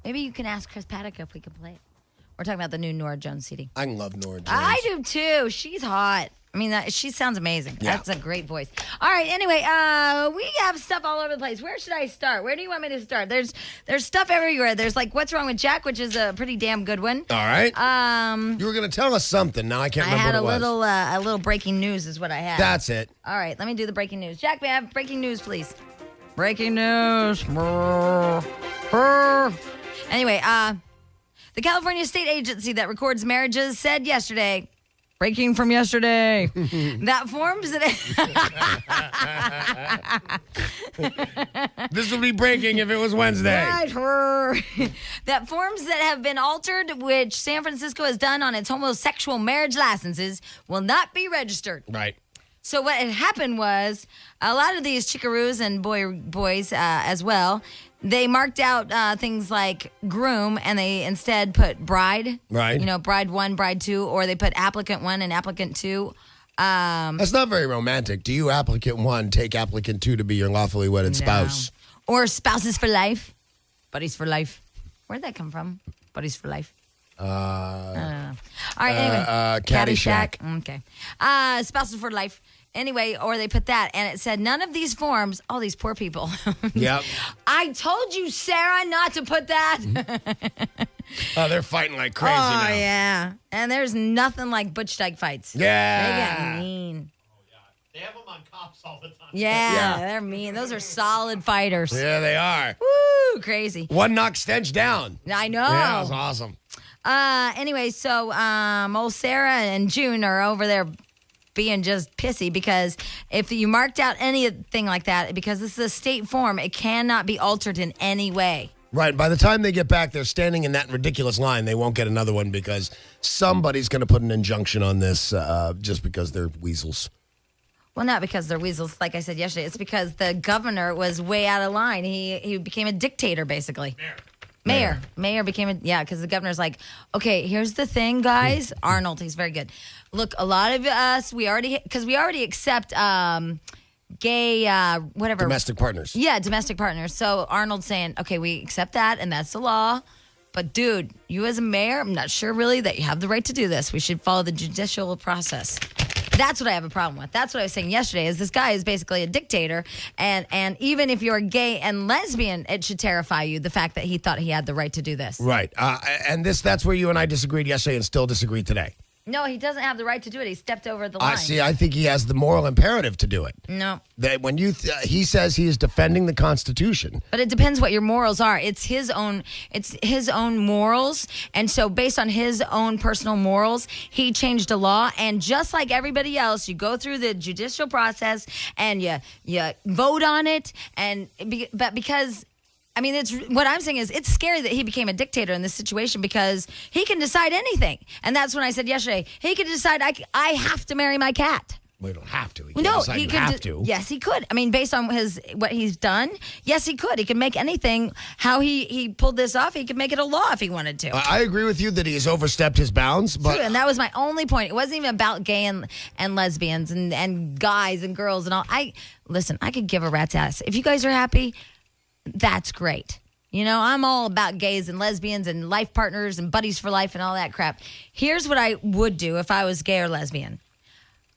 Maybe you can ask Chris Paddock if we can play it. We're talking about the new Nora Jones CD. I love Nora Jones. I do too. She's hot. I mean, she sounds amazing. Yeah. That's a great voice. All right. Anyway, we have stuff all over the place. Where should I start? Where do you want me to start? There's stuff everywhere. There's like What's Wrong with Jack, which is a pretty damn good one. All right. You were going to tell us something. Now I can't remember what it was. I had a little breaking news is what I had. That's it. All right. Let me do the breaking news. Jack, may I have breaking news, please? Breaking news. Anyway, the California state agency that records marriages said yesterday, breaking from yesterday, that forms that... This would be breaking if it was Wednesday. Right. That forms that have been altered, which San Francisco has done on its homosexual marriage licenses, will not be registered. Right. So what had happened was a lot of these chickaroos and boys as well, they marked out things like groom and they instead put bride. Right. You know, bride 1, bride 2, or they put applicant 1 and applicant 2. That's not very romantic. Do you, applicant 1, take applicant 2 to be your lawfully wedded spouse? Or spouses for life. Buddies for life. Where'd that come from? Buddies for life. I don't know. All right, anyway. Caddyshack. Okay. Spouses for life. Anyway, or they put that, and it said none of these forms, all these poor people. Yep. I told you, Sarah, not to put that. Oh, they're fighting like crazy now. Oh, yeah. And there's nothing like Butch Dyke fights. Yeah. They get mean. Oh, yeah. They have them on cops all the time. Yeah, they're mean. Those are solid fighters. Yeah, they are. Woo, crazy. One knocked Stench down. I know. Yeah, that was awesome. Anyway, so old Sarah and June are over there being just pissy because if you marked out anything like that, because this is a state form, it cannot be altered in any way. Right. By the time they get back, they're standing in that ridiculous line. They won't get another one because somebody's going to put an injunction on this just because they're weasels. Well, not because they're weasels, like I said yesterday. It's because the governor was way out of line. He became a dictator, basically. Mayor became because the governor's like, okay, here's the thing, guys. Arnold, he's very good. Look, a lot of us, we already accept gay, whatever. Domestic partners. Yeah, domestic partners. So Arnold's saying, okay, we accept that, and that's the law. But, dude, you as a mayor, I'm not sure really that you have the right to do this. We should follow the judicial process. That's what I have a problem with. That's what I was saying yesterday, is this guy is basically a dictator. And even if you're gay and lesbian, it should terrify you, the fact that he thought he had the right to do this. Right. And that's where you and I disagreed yesterday and still disagree today. No, he doesn't have the right to do it. He stepped over the line. I think he has the moral imperative to do it. No. That when he says he is defending the Constitution. But it depends what your morals are. It's his own morals. And so based on his own personal morals, he changed a law. And just like everybody else, you go through the judicial process and you vote on it. But because... I mean, it's what I'm saying is it's scary that he became a dictator in this situation because he can decide anything. And that's when I said yesterday, he could decide I have to marry my cat. We don't have to. He could have to. Yes, he could. I mean, based on what he's done, yes, he could. He could make anything. How he pulled this off, he could make it a law if he wanted to. I agree with you that he has overstepped his bounds. But true, and that was my only point. It wasn't even about gay and lesbians and guys and girls and all. Listen, I could give a rat's ass. If you guys are happy, that's great. You know, I'm all about gays and lesbians and life partners and buddies for life and all that crap. Here's what I would do if I was gay or lesbian.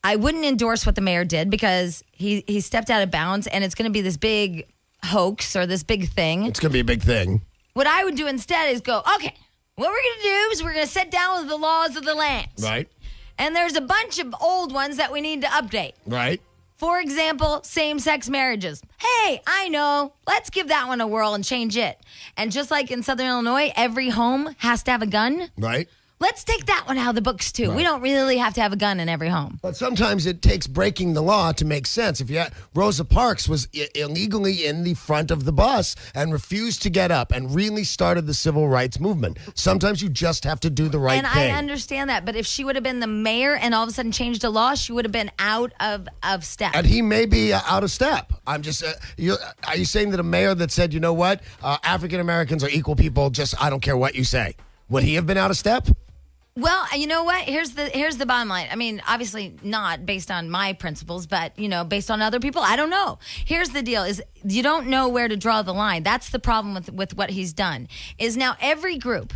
I wouldn't endorse what the mayor did because he stepped out of bounds and it's going to be this big hoax or this big thing. It's going to be a big thing. What I would do instead is go, okay, what we're going to do is we're going to sit down with the laws of the land. Right. And there's a bunch of old ones that we need to update. Right. For example, same-sex marriages. Hey, I know. Let's give that one a whirl and change it. And just like in Southern Illinois, every home has to have a gun. Right. Let's take that one out of the books, too. Right. We don't really have to have a gun in every home. But sometimes it takes breaking the law to make sense. Rosa Parks was illegally in the front of the bus and refused to get up and really started the civil rights movement. Sometimes you just have to do the right thing. And I understand that. But if she would have been the mayor and all of a sudden changed the law, she would have been out of step. And he may be out of step. I'm just, are you saying that a mayor that said, you know what, African Americans are equal people, just I don't care what you say, would he have been out of step? Well, you know what? Here's the bottom line. I mean, obviously not based on my principles, but based on other people. I don't know. Here's the deal: is you don't know where to draw the line. That's the problem with what he's done. Is now every group.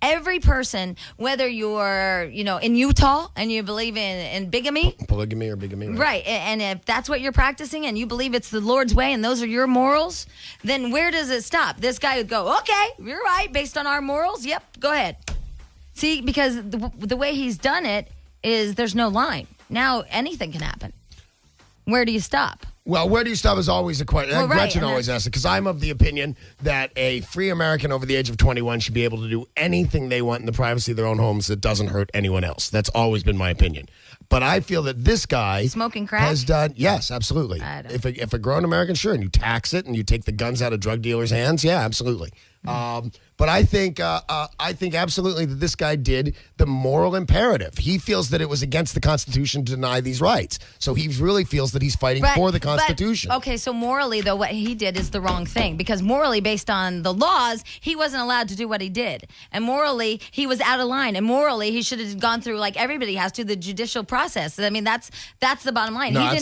Every person, whether you're, in Utah and you believe in bigamy. Polygamy or bigamy. Right. And if that's what you're practicing and you believe it's the Lord's way and those are your morals, then where does it stop? This guy would go, okay, you're right. Based on our morals. Yep. Go ahead. See, because the way he's done it is there's no line. Now anything can happen. Where do you stop? Well, where do you stop is always a question. Well, right, Gretchen always asks it because I'm of the opinion that a free American over the age of 21 should be able to do anything they want in the privacy of their own homes that doesn't hurt anyone else. That's always been my opinion. But I feel that this guy smoking crack has done. Yes, absolutely. If a grown American, sure, and you tax it and you take the guns out of drug dealers' hands, yeah, absolutely. But I think absolutely that this guy did the moral imperative. He feels that it was against the Constitution to deny these rights. So he really feels that he's fighting for the Constitution. Okay, so morally, though, what he did is the wrong thing. Because morally, based on the laws, he wasn't allowed to do what he did. And morally, he was out of line. And morally, he should have gone through, like everybody has to, the judicial process. I mean, that's the bottom line. No, he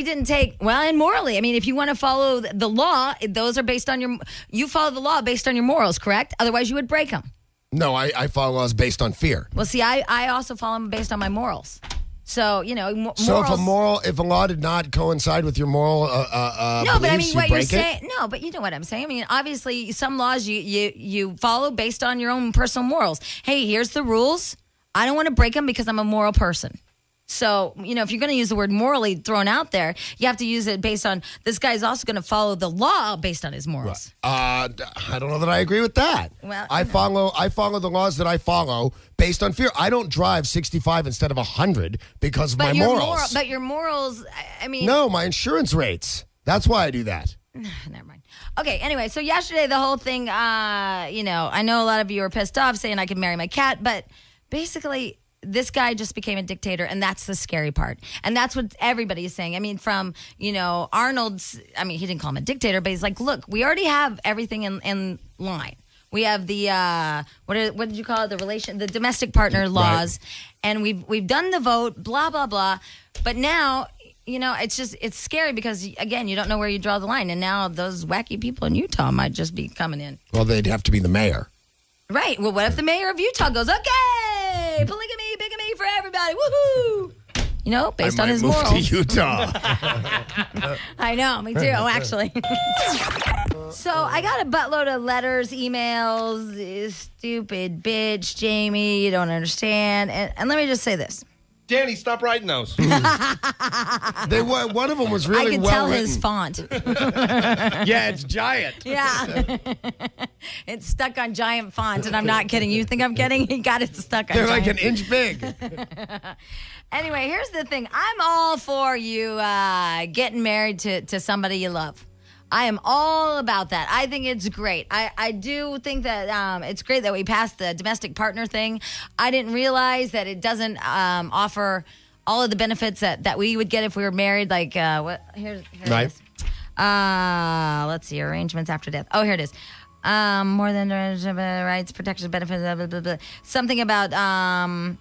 didn't take, well, and morally. I mean, if you want to follow the law, those are based on you follow the law based on your morals, correct? Otherwise, you would break them. No, I follow laws based on fear. Well, see, I also follow them based on my morals. So, morals. So if a law did not coincide with your moral no, but I mean, what you're saying. It? No, but you know what I'm saying. I mean, obviously, some laws you follow based on your own personal morals. Hey, here's the rules. I don't want to break them because I'm a moral person. So, if you're going to use the word morally thrown out there, you have to use it based on this guy's also going to follow the law based on his morals. Right. I don't know that I agree with that. Well, I follow the laws that I follow based on fear. I don't drive 65 instead of 100 because of my morals. But your morals, I mean. No, my insurance rates. That's why I do that. Never mind. Okay, anyway, so yesterday the whole thing, I know a lot of you are pissed off saying I can marry my cat, but basically this guy just became a dictator, and that's the scary part. And that's what everybody is saying. I mean, from, Arnold's, he didn't call him a dictator, but he's like, look, we already have everything in line. We have the, what did you call it? The domestic partner laws. Right. And we've done the vote, blah, blah, blah. But now, it's scary because, again, you don't know where you draw the line. And now those wacky people in Utah might just be coming in. Well, they'd have to be the mayor. Right. Well, what if the mayor of Utah goes, okay, polygamy, bigamy for everybody, woohoo! Based on his morals. I might move to Utah. I know, me too, actually. So I got a buttload of letters, emails, stupid bitch, Jamie, you don't understand. And let me just say this. Danny, stop writing those. One of them was really well written. I can tell his font. Yeah, it's giant. Yeah. It's stuck on giant font, and I'm not kidding. You think I'm kidding? He got it stuck on They're giant. like an inch big. Anyway, here's the thing. I'm all for you getting married to somebody you love. I am all about that. I think it's great. I do think that it's great that we passed the domestic partner thing. I didn't realize that it doesn't offer all of the benefits that we would get if we were married. Like, Here right. it is. Let's see, arrangements after death. Oh, here it is. More than rights, protections, benefits, blah, blah, blah, blah. Something about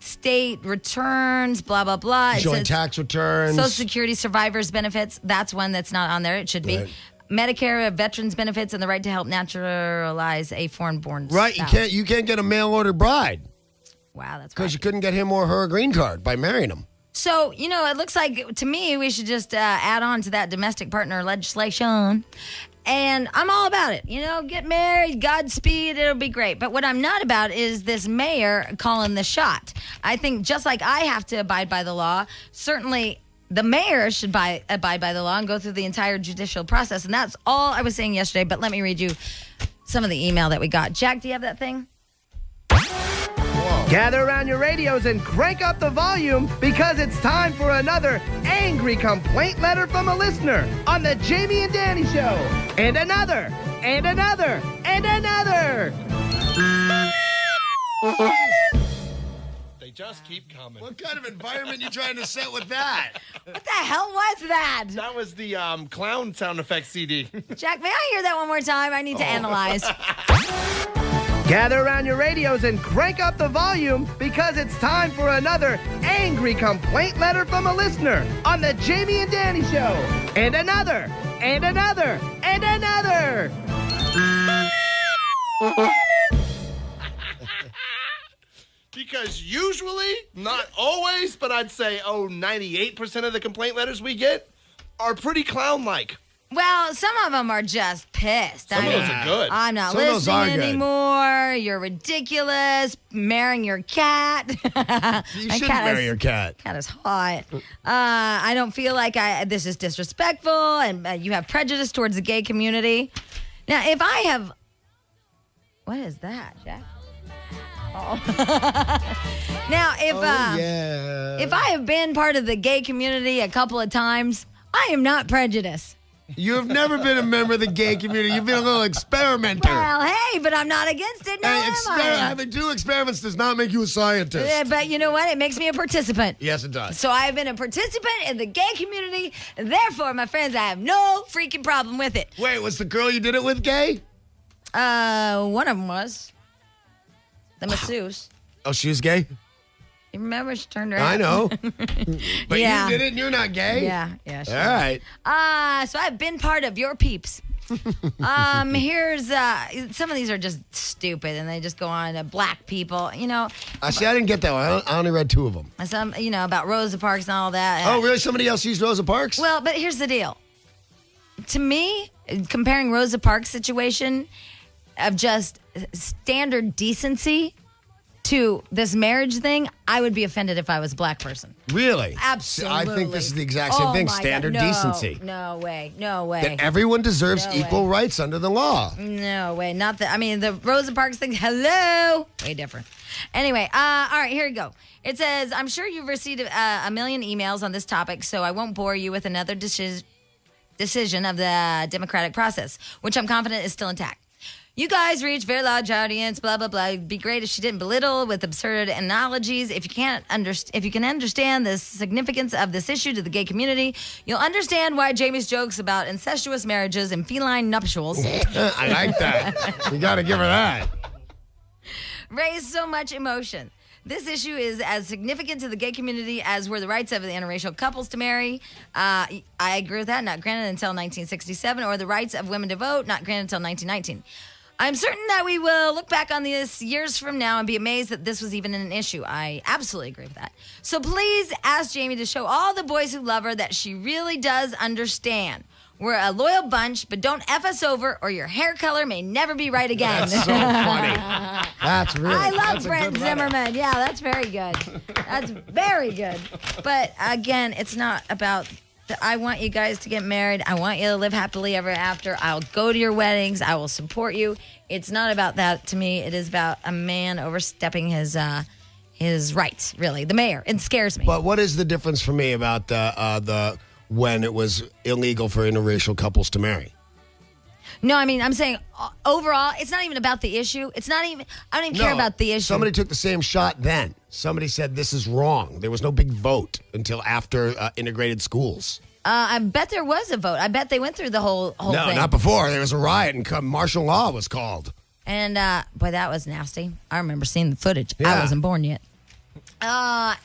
state returns, blah, blah, blah. Joint tax returns. Social Security survivors benefits. That's one that's not on there. It should be. Right. Medicare, veterans benefits, and the right to help naturalize a foreign-born Right. spouse. You can't get a mail-order bride. Wow, that's Because right. you couldn't get him or her a green card by marrying him. So, it looks like, to me, we should just add on to that domestic partner legislation. And I'm all about it. Get married, Godspeed, it'll be great. But what I'm not about is this mayor calling the shot. I think just like I have to abide by the law, certainly the mayor should abide by the law and go through the entire judicial process. And that's all I was saying yesterday. But let me read you some of the email that we got. Jack, do you have that thing? Gather around your radios and crank up the volume because it's time for another angry complaint letter from a listener on the Jamie and Danny Show. And another, and another, and another. They just keep coming. What kind of environment you trying to set with that? What the hell was that? That was the clown sound effect CD. Jack, may I hear that one more time? I need to analyze. Gather around your radios and crank up the volume because it's time for another angry complaint letter from a listener on the Jamie and Danny Show. And another, and another, and another. Because usually, not always, but I'd say, 98% of the complaint letters we get are pretty clown-like. Well, some of them are just pissed. Some of those are good. I'm not Some of those are listening good. anymore. You're ridiculous. Marrying your cat. You My should cat marry is- your cat. Cat is hot. I don't feel like this is disrespectful, and you have prejudice towards the gay community. Now, if I have, what is that, Jack? Oh. Now, if I have been part of the gay community a couple of times, I am not prejudiced. You have never been a member of the gay community. You've been a little experimenter. Well, hey, but I'm not against it now, am I? Having 2 experiments does not make you a scientist. Yeah, but you know what? It makes me a participant. Yes, it does. So I've been a participant in the gay community, and therefore, my friends, I have no freaking problem with it. Wait, was the girl you did it with gay? One of them was the masseuse. Oh, she was gay? You remember? She turned her I head. know. But Yeah. you did it and you're not gay? Yeah. All right. So I've been part of your peeps. Here's some of these are just stupid, and they just go on to black people. You know, See, I didn't get that one. I only read 2 of them. some about Rosa Parks and all that. Oh, really? Somebody else used Rosa Parks? Well, but here's the deal. To me, comparing Rosa Parks' situation of just standard decency to this marriage thing, I would be offended if I was a black person. Really? Absolutely. I think this is the exact same thing. my Standard God. No, decency. No way. No way. That everyone deserves No equal way. rights under the law. No way. Not that. I mean, the Rosa Parks thing, hello. Way different. Anyway, all right, here we go. It says, I'm sure you've received a million emails on this topic, so I won't bore you with another decision of the democratic process, which I'm confident is still intact. You guys reach very large audience, blah, blah, blah. It'd be great if she didn't belittle with absurd analogies. If you can understand the significance of this issue to the gay community, you'll understand why Jamie's jokes about incestuous marriages and feline nuptials I like that. You got to give her that. raise so much emotion. This issue is as significant to the gay community as were the rights of the interracial couples to marry. I agree with that. Not granted until 1967, or the rights of women to vote, not granted until 1919. I'm certain that we will look back on this years from now and be amazed that this was even an issue. I absolutely agree with that. So please ask Jamie to show all the boys who love her that she really does understand. We're a loyal bunch, but don't F us over or your hair color may never be right again. That's so funny. That's really I love that's a Brent good letter. Zimmerman. Yeah, that's very good. That's very good. But again, it's not about. I want you guys to get married. I want you to live happily ever after. I'll go to your weddings. I will support you. It's not about that to me. It is about a man overstepping his rights. Really, the mayor. It scares me. But what is the difference for me about the when it was illegal for interracial couples to marry? No, I mean, I'm saying overall, it's not even about the issue. It's not even. I don't even care about the issue. Somebody took the same shot then. Somebody said this is wrong. There was no big vote until after integrated schools. I bet there was a vote. I bet they went through the whole No, thing. not before. There was a riot and martial law was called. And boy, that was nasty. I remember seeing the footage. I Yeah. wasn't born yet.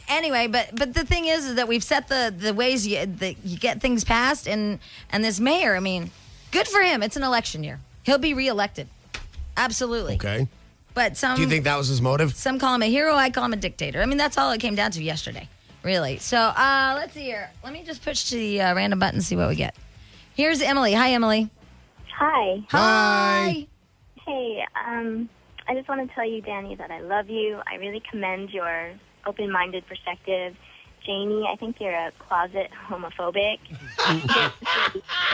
Anyway, but the thing is that we've set the ways that you get things passed, and this mayor. I mean, good for him. It's an election year. He'll be reelected. Absolutely. Okay. But some Do you think that was his motive? some call him a hero. I call him a dictator. I mean, that's all it came down to yesterday. Really. So let's see here. Let me just push to the random button and see what we get. Here's Emily. Hi, Emily. Hi. Hi. Hey, I just want to tell you, Danny, that I love you. I really commend your open-minded perspective. Jamie, I think you're a closet homophobic.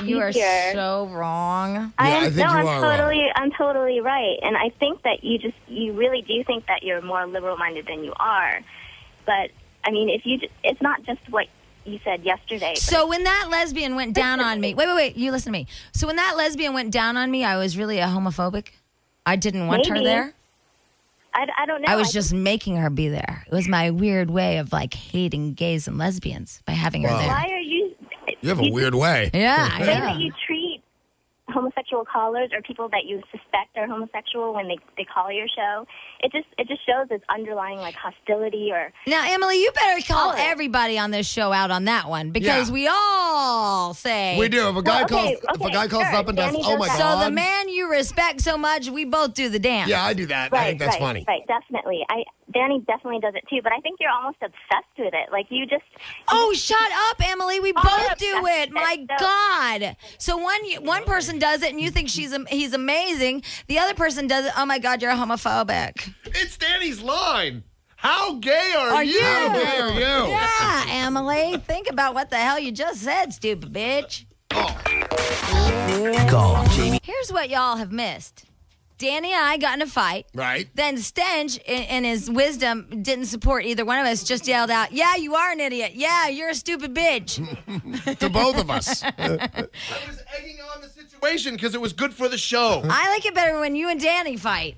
You are Here. so wrong. I think you are wrong. I'm totally right. And I think that you really do think that you're more liberal-minded than you are. But I mean, it's not just what you said yesterday. So when that lesbian went down on me, wait, you listen to me. So when that lesbian went down on me, I was really a homophobic. I didn't want her Maybe. there. I don't know. I was just making her be there. It was my weird way of like hating gays and lesbians by having her Wow. there. Why are you? You have a weird way. Yeah, The way that you treat homosexual callers or people that you suspect are homosexual when they call your show. It just shows this underlying like hostility or. Now, Emily, you better call Color. everybody on this show out on that one because Yeah. we all say We do. If a guy Well, okay, calls, if a guy calls sure. up and does, Danny oh does my that. god. So the man you respect so much, we both do the dance. Yeah, I do that. I think that's funny. Right, definitely. Danny definitely does it too, but I think you're almost obsessed with it. Like you just. Oh, shut up, Emily. We both yeah, do that's it. My it. So- God. So one person does it and you think he's amazing. The other person does it. Oh my God, you're homophobic. It's Danny's line. How gay are you? How gay are you? Yeah, Emily. Think about what the hell you just said, stupid bitch. Call Jamie. Here's what y'all have missed. Danny and I got in a fight. Right. Then Stench, in his wisdom, didn't support either one of us, just yelled out, yeah, you are an idiot. Yeah, you're a stupid bitch. To both of us. I was egging on the situation because it was good for the show. I like it better when you and Danny fight.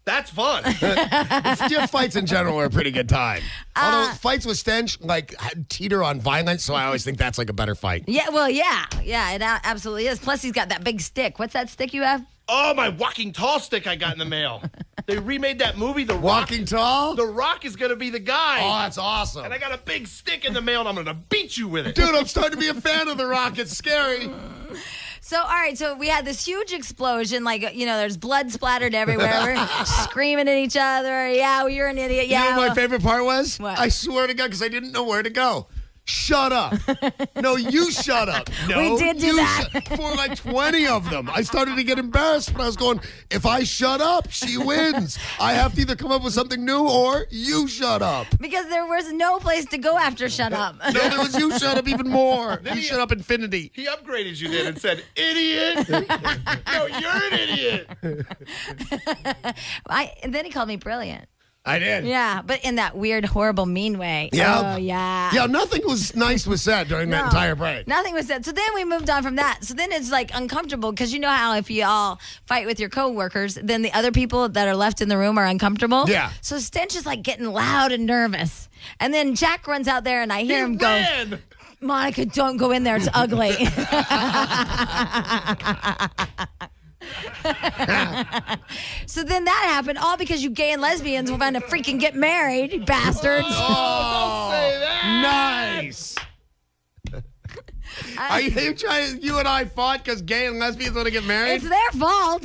That's fun. Just fights in general are a pretty good time. Although fights with Stench like teeter on violence, so I always think that's like a better fight. Yeah, well, yeah, it absolutely is. Plus, he's got that big stick. What's that stick you have? Oh, my walking tall stick I got in the mail. They remade that movie, The Rock. Walking tall? The Rock is going to be the guy. Oh, that's awesome. And I got a big stick in the mail, and I'm going to beat you with it. Dude, I'm starting to be a fan of The Rock. It's scary. So, all right, so we had this huge explosion. Like, there's blood splattered everywhere. We're screaming at each other. Yeah, well, you're an idiot. You Yeah. know what my favorite part was? What? I swear to God, because I didn't know where to go. Shut up. No, you shut up. No, We did do you that. for like 20 of them. I started to get embarrassed, but I was going, if I shut up, she wins. I have to either come up with something new or you shut up. Because there was no place to go after shut up. No, there was you shut up even more. You shut up infinity. He upgraded you then and said, idiot. No, you're an idiot. And then he called me brilliant. I did. Yeah, but in that weird, horrible, mean way. Yeah. Oh, yeah. Yeah, nothing was nice was said during that No. entire break. Nothing was said. So then we moved on from that. So then it's like uncomfortable because you know how if you all fight with your coworkers, then the other people that are left in the room are uncomfortable. Yeah. So Stench is like getting loud and nervous. And then Jack runs out there and I hear him go, Ran. Monica, don't go in there. It's ugly. So then that happened all because you gay and lesbians were going to freaking get married, you bastards. Oh, Say that. nice. Are you trying? You and I fought because gay and lesbians want to get married. It's their fault.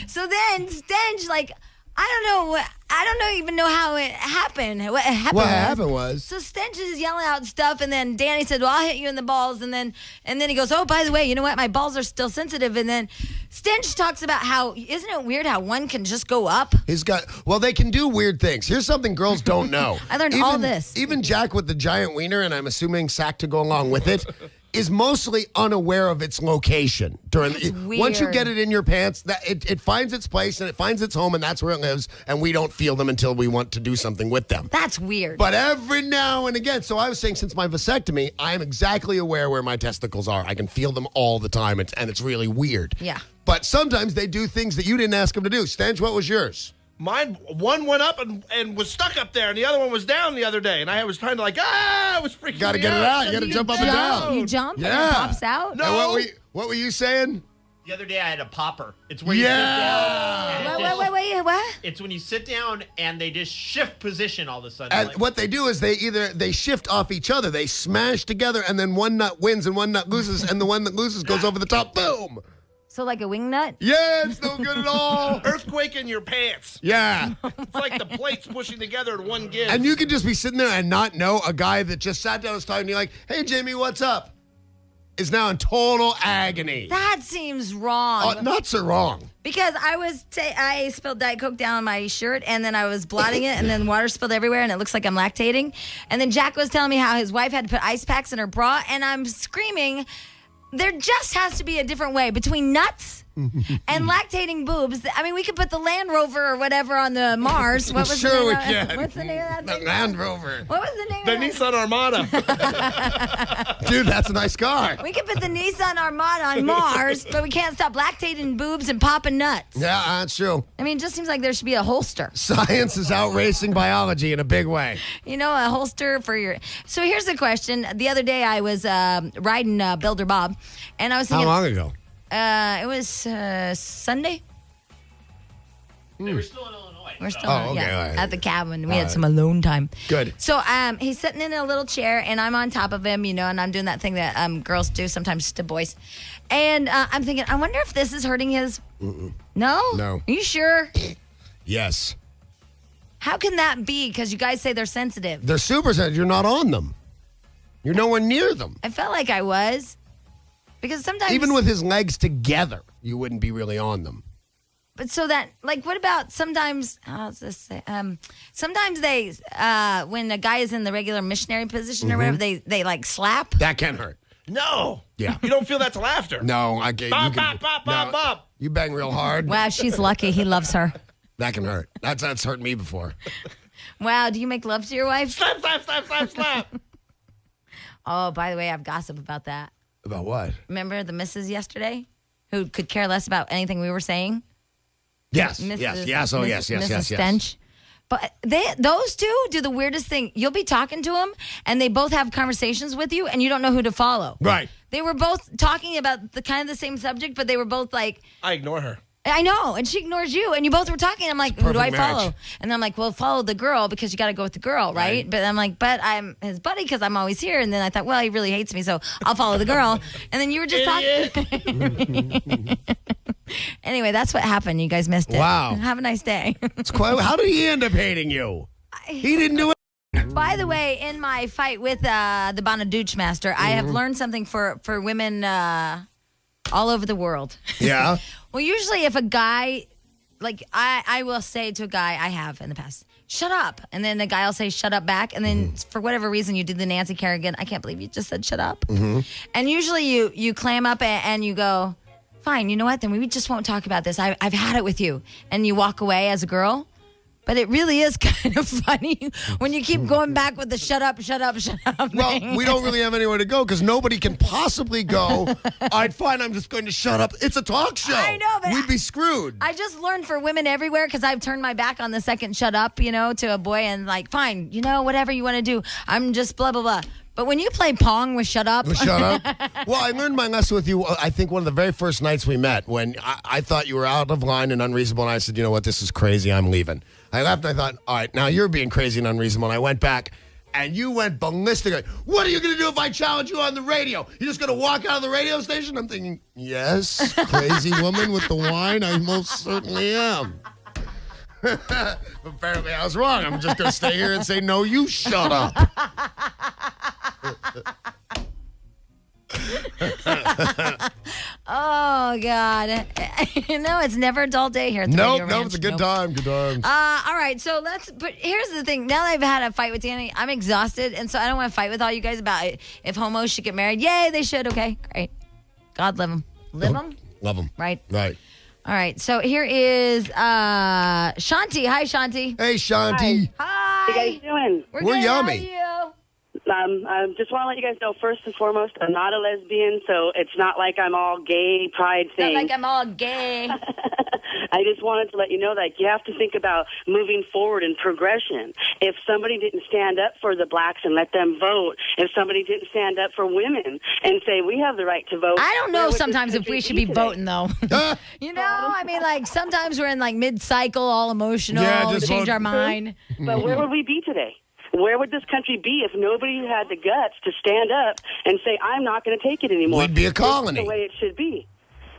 So then Stench, like, I don't even know how it happened. What happened? was So Stench is yelling out stuff, and then Danny said, "Well, I'll hit you in the balls." And then he goes, "Oh, by the way, you know what? My balls are still sensitive." And then Stench talks about how isn't it weird how one can just go up? they can do weird things. Here's something girls don't know. I learned all this. Even Jack with the giant wiener, and I'm assuming sack to go along with it, is mostly unaware of its location. Once you weird. get it in your pants, that it finds its place and it finds its home, and that's where it lives. And we don't feel them until we want to do something with them. That's weird. But every now and again, so I was saying since my vasectomy, I am exactly aware where my testicles are. I can feel them all the time, and it's really weird. Yeah. But sometimes they do things that you didn't ask them to do. Stench, what was yours? Mine, one went up and was stuck up there, and the other one was down the other day. And I was trying to I was freaking Gotta me get it out. You So gotta jump up and down. You jump and Yeah. it pops out. No. And what were you saying? The other day I had a popper. It's where you sit Yeah. down. and it Wait, what? It's when you sit down and they just shift position all of a sudden. And Like, what they do is they shift off each other. They smash together, and then one nut wins and one nut loses, and the one that loses goes over the top. Boom. So like a wing nut? Yeah, it's no good at all. Earthquake in your pants. Yeah. It's like the plates pushing together in one give. And you can just be sitting there and not know a guy that just sat down and was talking to you like, hey, Jamie, what's up? Is now in total agony. That seems wrong. Nuts are wrong. Because I spilled Diet Coke down my shirt, and then I was blotting it, and then water spilled everywhere, and it looks like I'm lactating. And then Jack was telling me how his wife had to put ice packs in her bra, and I'm screaming, there just has to be a different way between nuts And lactating boobs. I mean, we could put the Land Rover or whatever on the Mars. What was Sure the we name of- can. What's the name of that The thing? Land Rover. What was the name The of it? Nissan Armada. Dude, that's a nice car. We could put the Nissan Armada on Mars, but we can't stop lactating boobs and popping nuts. Yeah, that's true. I mean, it just seems like there should be a holster. Science is outracing biology in a big way. You know, a holster for your. So here's the question. The other day I was riding Builder Bob, and I was How thinking. long ago? It was Sunday. They were still in Illinois. We're so- still Oh, okay, all right. at the cabin. We All had right. some alone time. Good. So he's sitting in a little chair, and I'm on top of him, you know, and I'm doing that thing that girls do sometimes to boys. And I'm thinking, I wonder if this is hurting his. No? No. Are you sure? Yes. How can that be? Because you guys say they're sensitive. They're super sensitive. You're not on them. You're nowhere near them. I felt like I was. Because sometimes. Even with his legs together, you wouldn't be really on them. But so that, like, what about sometimes, how's this say? Sometimes they, when a guy is in the regular missionary position or whatever, they like slap. That can hurt. No. Yeah. You don't feel that's laughter. No, I can't. Bop, bop, bop, bop, bop. You bang real hard. Wow, she's lucky. He loves her. That can hurt. That's hurt me before. Wow, do you make love to your wife? Slap, slap, slap, slap, slap. Oh, by the way, I have gossip about that. About what? Remember the missus yesterday who could care less about anything we were saying? Yes. Mrs. Yes. Oh, yes. Mrs. Stench. But those two do the weirdest thing. You'll be talking to them, and they both have conversations with you, and you don't know who to follow. Right. They were both talking about the kind of the same subject, but they were both like, I ignore her. I know, and she ignores you, and you both were talking. I'm like, who do I perfect follow? marriage. And I'm like, well, follow the girl because you got to go with the girl, right? But I'm like, but I'm his buddy because I'm always here. And then I thought, well, he really hates me, so I'll follow the girl. And then you were just talking. Anyway, that's what happened. You guys missed it. Wow. Have a nice day. It's quite. How did he end up hating you? He didn't do it. By the way, in my fight with the Bonadouche Master, I have learned something for women all over the world. Yeah. Well, usually if a guy, like I will say to a guy, I have in the past, shut up. And then the guy will say, shut up back. And then for whatever reason, you did the Nancy Kerrigan. I can't believe you just said shut up. And usually you clam up and you go, fine, you know what? Then we just won't talk about this. I've had it with you. And you walk away as a girl. But it really is kind of funny when you keep going back with the shut up, shut up, shut up Well, thing. we don't really have anywhere to go because nobody can possibly go. All right, fine. I'm just going to shut up. It's a talk show. I know, but we'd be screwed. I just learned for women everywhere because I've turned my back on the second shut up, you know, to a boy and like, fine, you know, whatever you want to do. I'm just blah, blah, blah. But when you play Pong with shut up. Shut up. Well, I learned my lesson with you, I think, one of the very first nights we met when I thought you were out of line and unreasonable. And I said, you know what? This is crazy. I'm leaving. I left and I thought, all right, now you're being crazy and unreasonable. And I went back and you went ballistic. Like, what are you going to do if I challenge you on the radio? You're just going to walk out of the radio station? I'm thinking, yes, crazy woman with the wine. I most certainly am. Apparently I was wrong. I'm just going to stay here and say, no, you shut up. Oh, God. No, it's never a dull day here at the Nope, Radio nope, Ranch. it's a good Nope. time. Good times. All right, so but here's the thing. Now that I've had a fight with Danny, I'm exhausted, and so I don't want to fight with all you guys about it. If homos should get married. Yay, they should. Okay, great. God live them. Live them? Love them. Right. Right. All right, so here is Shanti. Hi, Shanti. Hey, Shanti. Hi. How you guys doing? We're good. yummy. How are you? I just want to let you guys know, first and foremost, I'm not a lesbian, so it's not like I'm all gay pride Not thing. like I'm all gay. I just wanted to let you know that you have to think about moving forward in progression. If somebody didn't stand up for the blacks and let them vote, if somebody didn't stand up for women and say we have the right to vote, I don't where know would this sometimes if country we should be today? voting, though. You know, I mean, like, sometimes we're in, like, mid-cycle, all emotional, Yeah, we just change vote. our mind. But where would we be today? Where would this country be if nobody had the guts to stand up and say, I'm not going to take it anymore? We'd be a This is colony. the way it should be.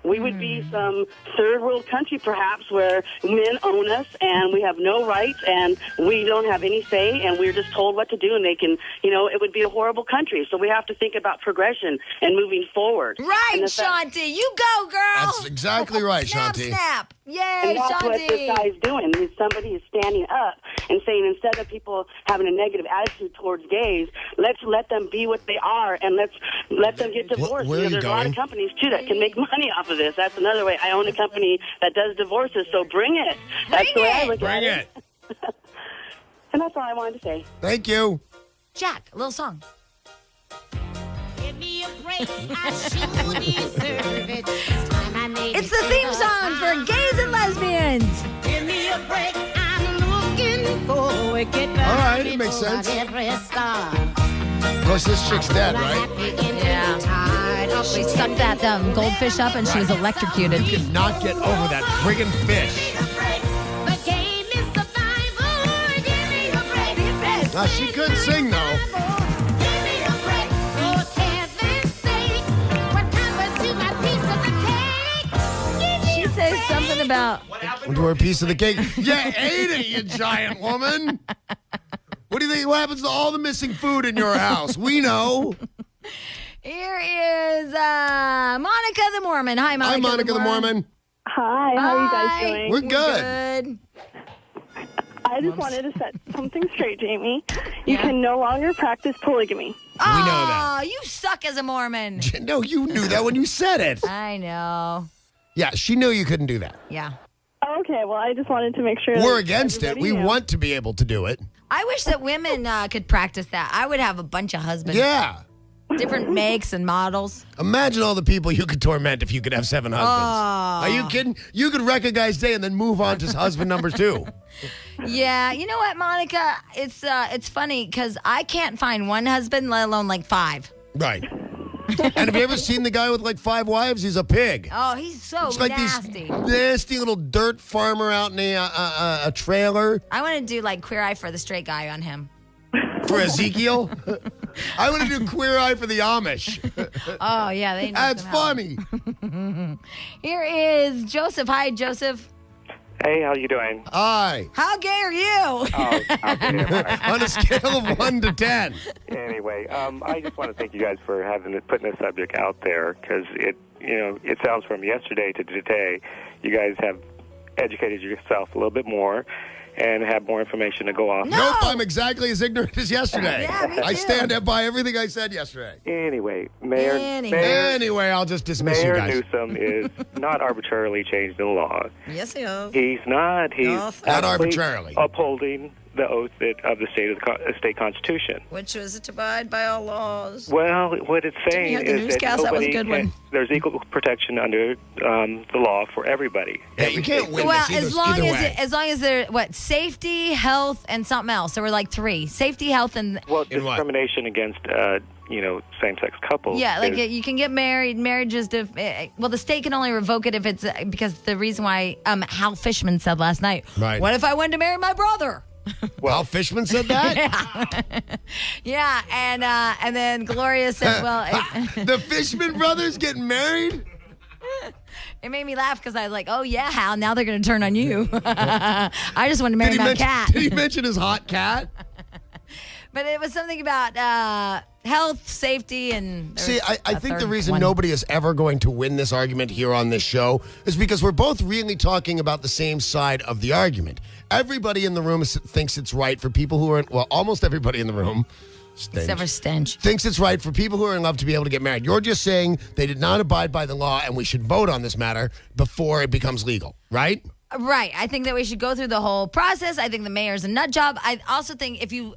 We would be some third world country, perhaps, where men own us and we have no rights and we don't have any say and we're just told what to do and they can, you know, it would be a horrible country. So we have to think about progression and moving forward. Right, And the fact- Shanti. You go, girl. That's exactly right, snap, Shanti. Snap. Yay, And that's what this Shanti. guy's doing. Is somebody is standing up and saying, instead of people having a negative attitude towards gays, let's let them be what they are and let's let them get divorced. where are you There's a lot going? of companies too that can make money off of for this. That's another way. I own a company that does divorces, so bring it. That's the way I look at it. And that's all I wanted to say. Thank you. Jack, a little song. Give me a break, I sure deserve it. It's the theme song for gays and lesbians. Give me a break, I'm looking for it. All right, it makes sense. Every star. Of course, this chick's dead, right? Yeah. She sucked that goldfish up and she was electrocuted. You cannot get over that friggin' fish. The game is survival. Give me a break. Now, she could sing, though. Give me a break. For heaven's sake. What happened to my piece of the cake? Give me She says something about, To her piece of the cake. You ate it, you giant woman. What do you think? What happens to all the missing food in your house? We know. here is Monica the Mormon. Hi, Monica. Hi, Monica the Mormon. Hi, how are you guys Hi. doing? We're good. I just wanted to set something straight, Jamie. You can no longer practice polygamy. We know that. Oh, you suck as a Mormon. No, you knew that when you said it. I know. Yeah, she knew you couldn't do that. Yeah. Okay, well, I just wanted to make sure We're that against it. everybody We knew. want to be able to do it. I wish that women could practice that. I would have a bunch of husbands. Yeah. Different makes and models. Imagine all the people you could torment if you could have 7 husbands. Are you kidding? You could wreck a guy's day and then move on to husband number 2. Yeah, you know what, Monica? It's funny because I can't find one husband, let alone like 5. Right. And have you ever seen the guy with like 5 wives? He's a pig. Oh, he's so It's like nasty. this nasty little dirt farmer out in a trailer. I want to do like Queer Eye for the Straight Guy on him. For Ezekiel? I want to do Queer Eye for the Amish. Oh, yeah. They That's funny. Here is Joseph. Hi, Joseph. Hey, how you doing? Hi. How gay are you? Oh, okay. All right. On a scale of 1 to 10. Anyway, I just want to thank you guys for putting this subject out there because it sounds from yesterday to today, you guys have educated yourself a little bit more and have more information to go off. No. Nope, I'm exactly as ignorant as yesterday. Yeah, me I too. stand up by everything I said yesterday. Anyway, Anyway, I'll just dismiss you Mayor guys. Newsom is not arbitrarily changing the law. Yes, he is. He's not. He's Yes. Not actually arbitrarily. upholding the oath of the state constitution. Which was to abide by all laws. Well, what it's saying hear the is that newscast? That was a nobody good one. there's equal protection under the law for everybody. Yeah, you can't win Well, this as long either as way. as long as they're safety, health, and something else. There were like 3: safety, health, and Well, In what? discrimination against same-sex couples. yeah, like is- you can get married. Marriage is well, the state can only revoke it if it's because the reason why Hal Fishman said last night. Right. What if I wanted to marry my brother? Well, Fishman said that? Yeah, and then Gloria said, well, The Fishman brothers getting married? it made me laugh because I was like, oh yeah, Hal, now they're going to turn on you. I just want to marry my cat. Did he mention his hot cat? But it was something about health, safety, and there See, was I a think the third reason one. nobody is ever going to win this argument here on this show is because we're both really talking about the same side of the argument. Everybody in the room thinks it's right for people who are, almost everybody in the room, Except for Stench. thinks it's right for people who are in love to be able to get married. You're just saying they did not abide by the law and we should vote on this matter before it becomes legal, right? Right. I think that we should go through the whole process. I think the mayor's a nut job. I also think if you,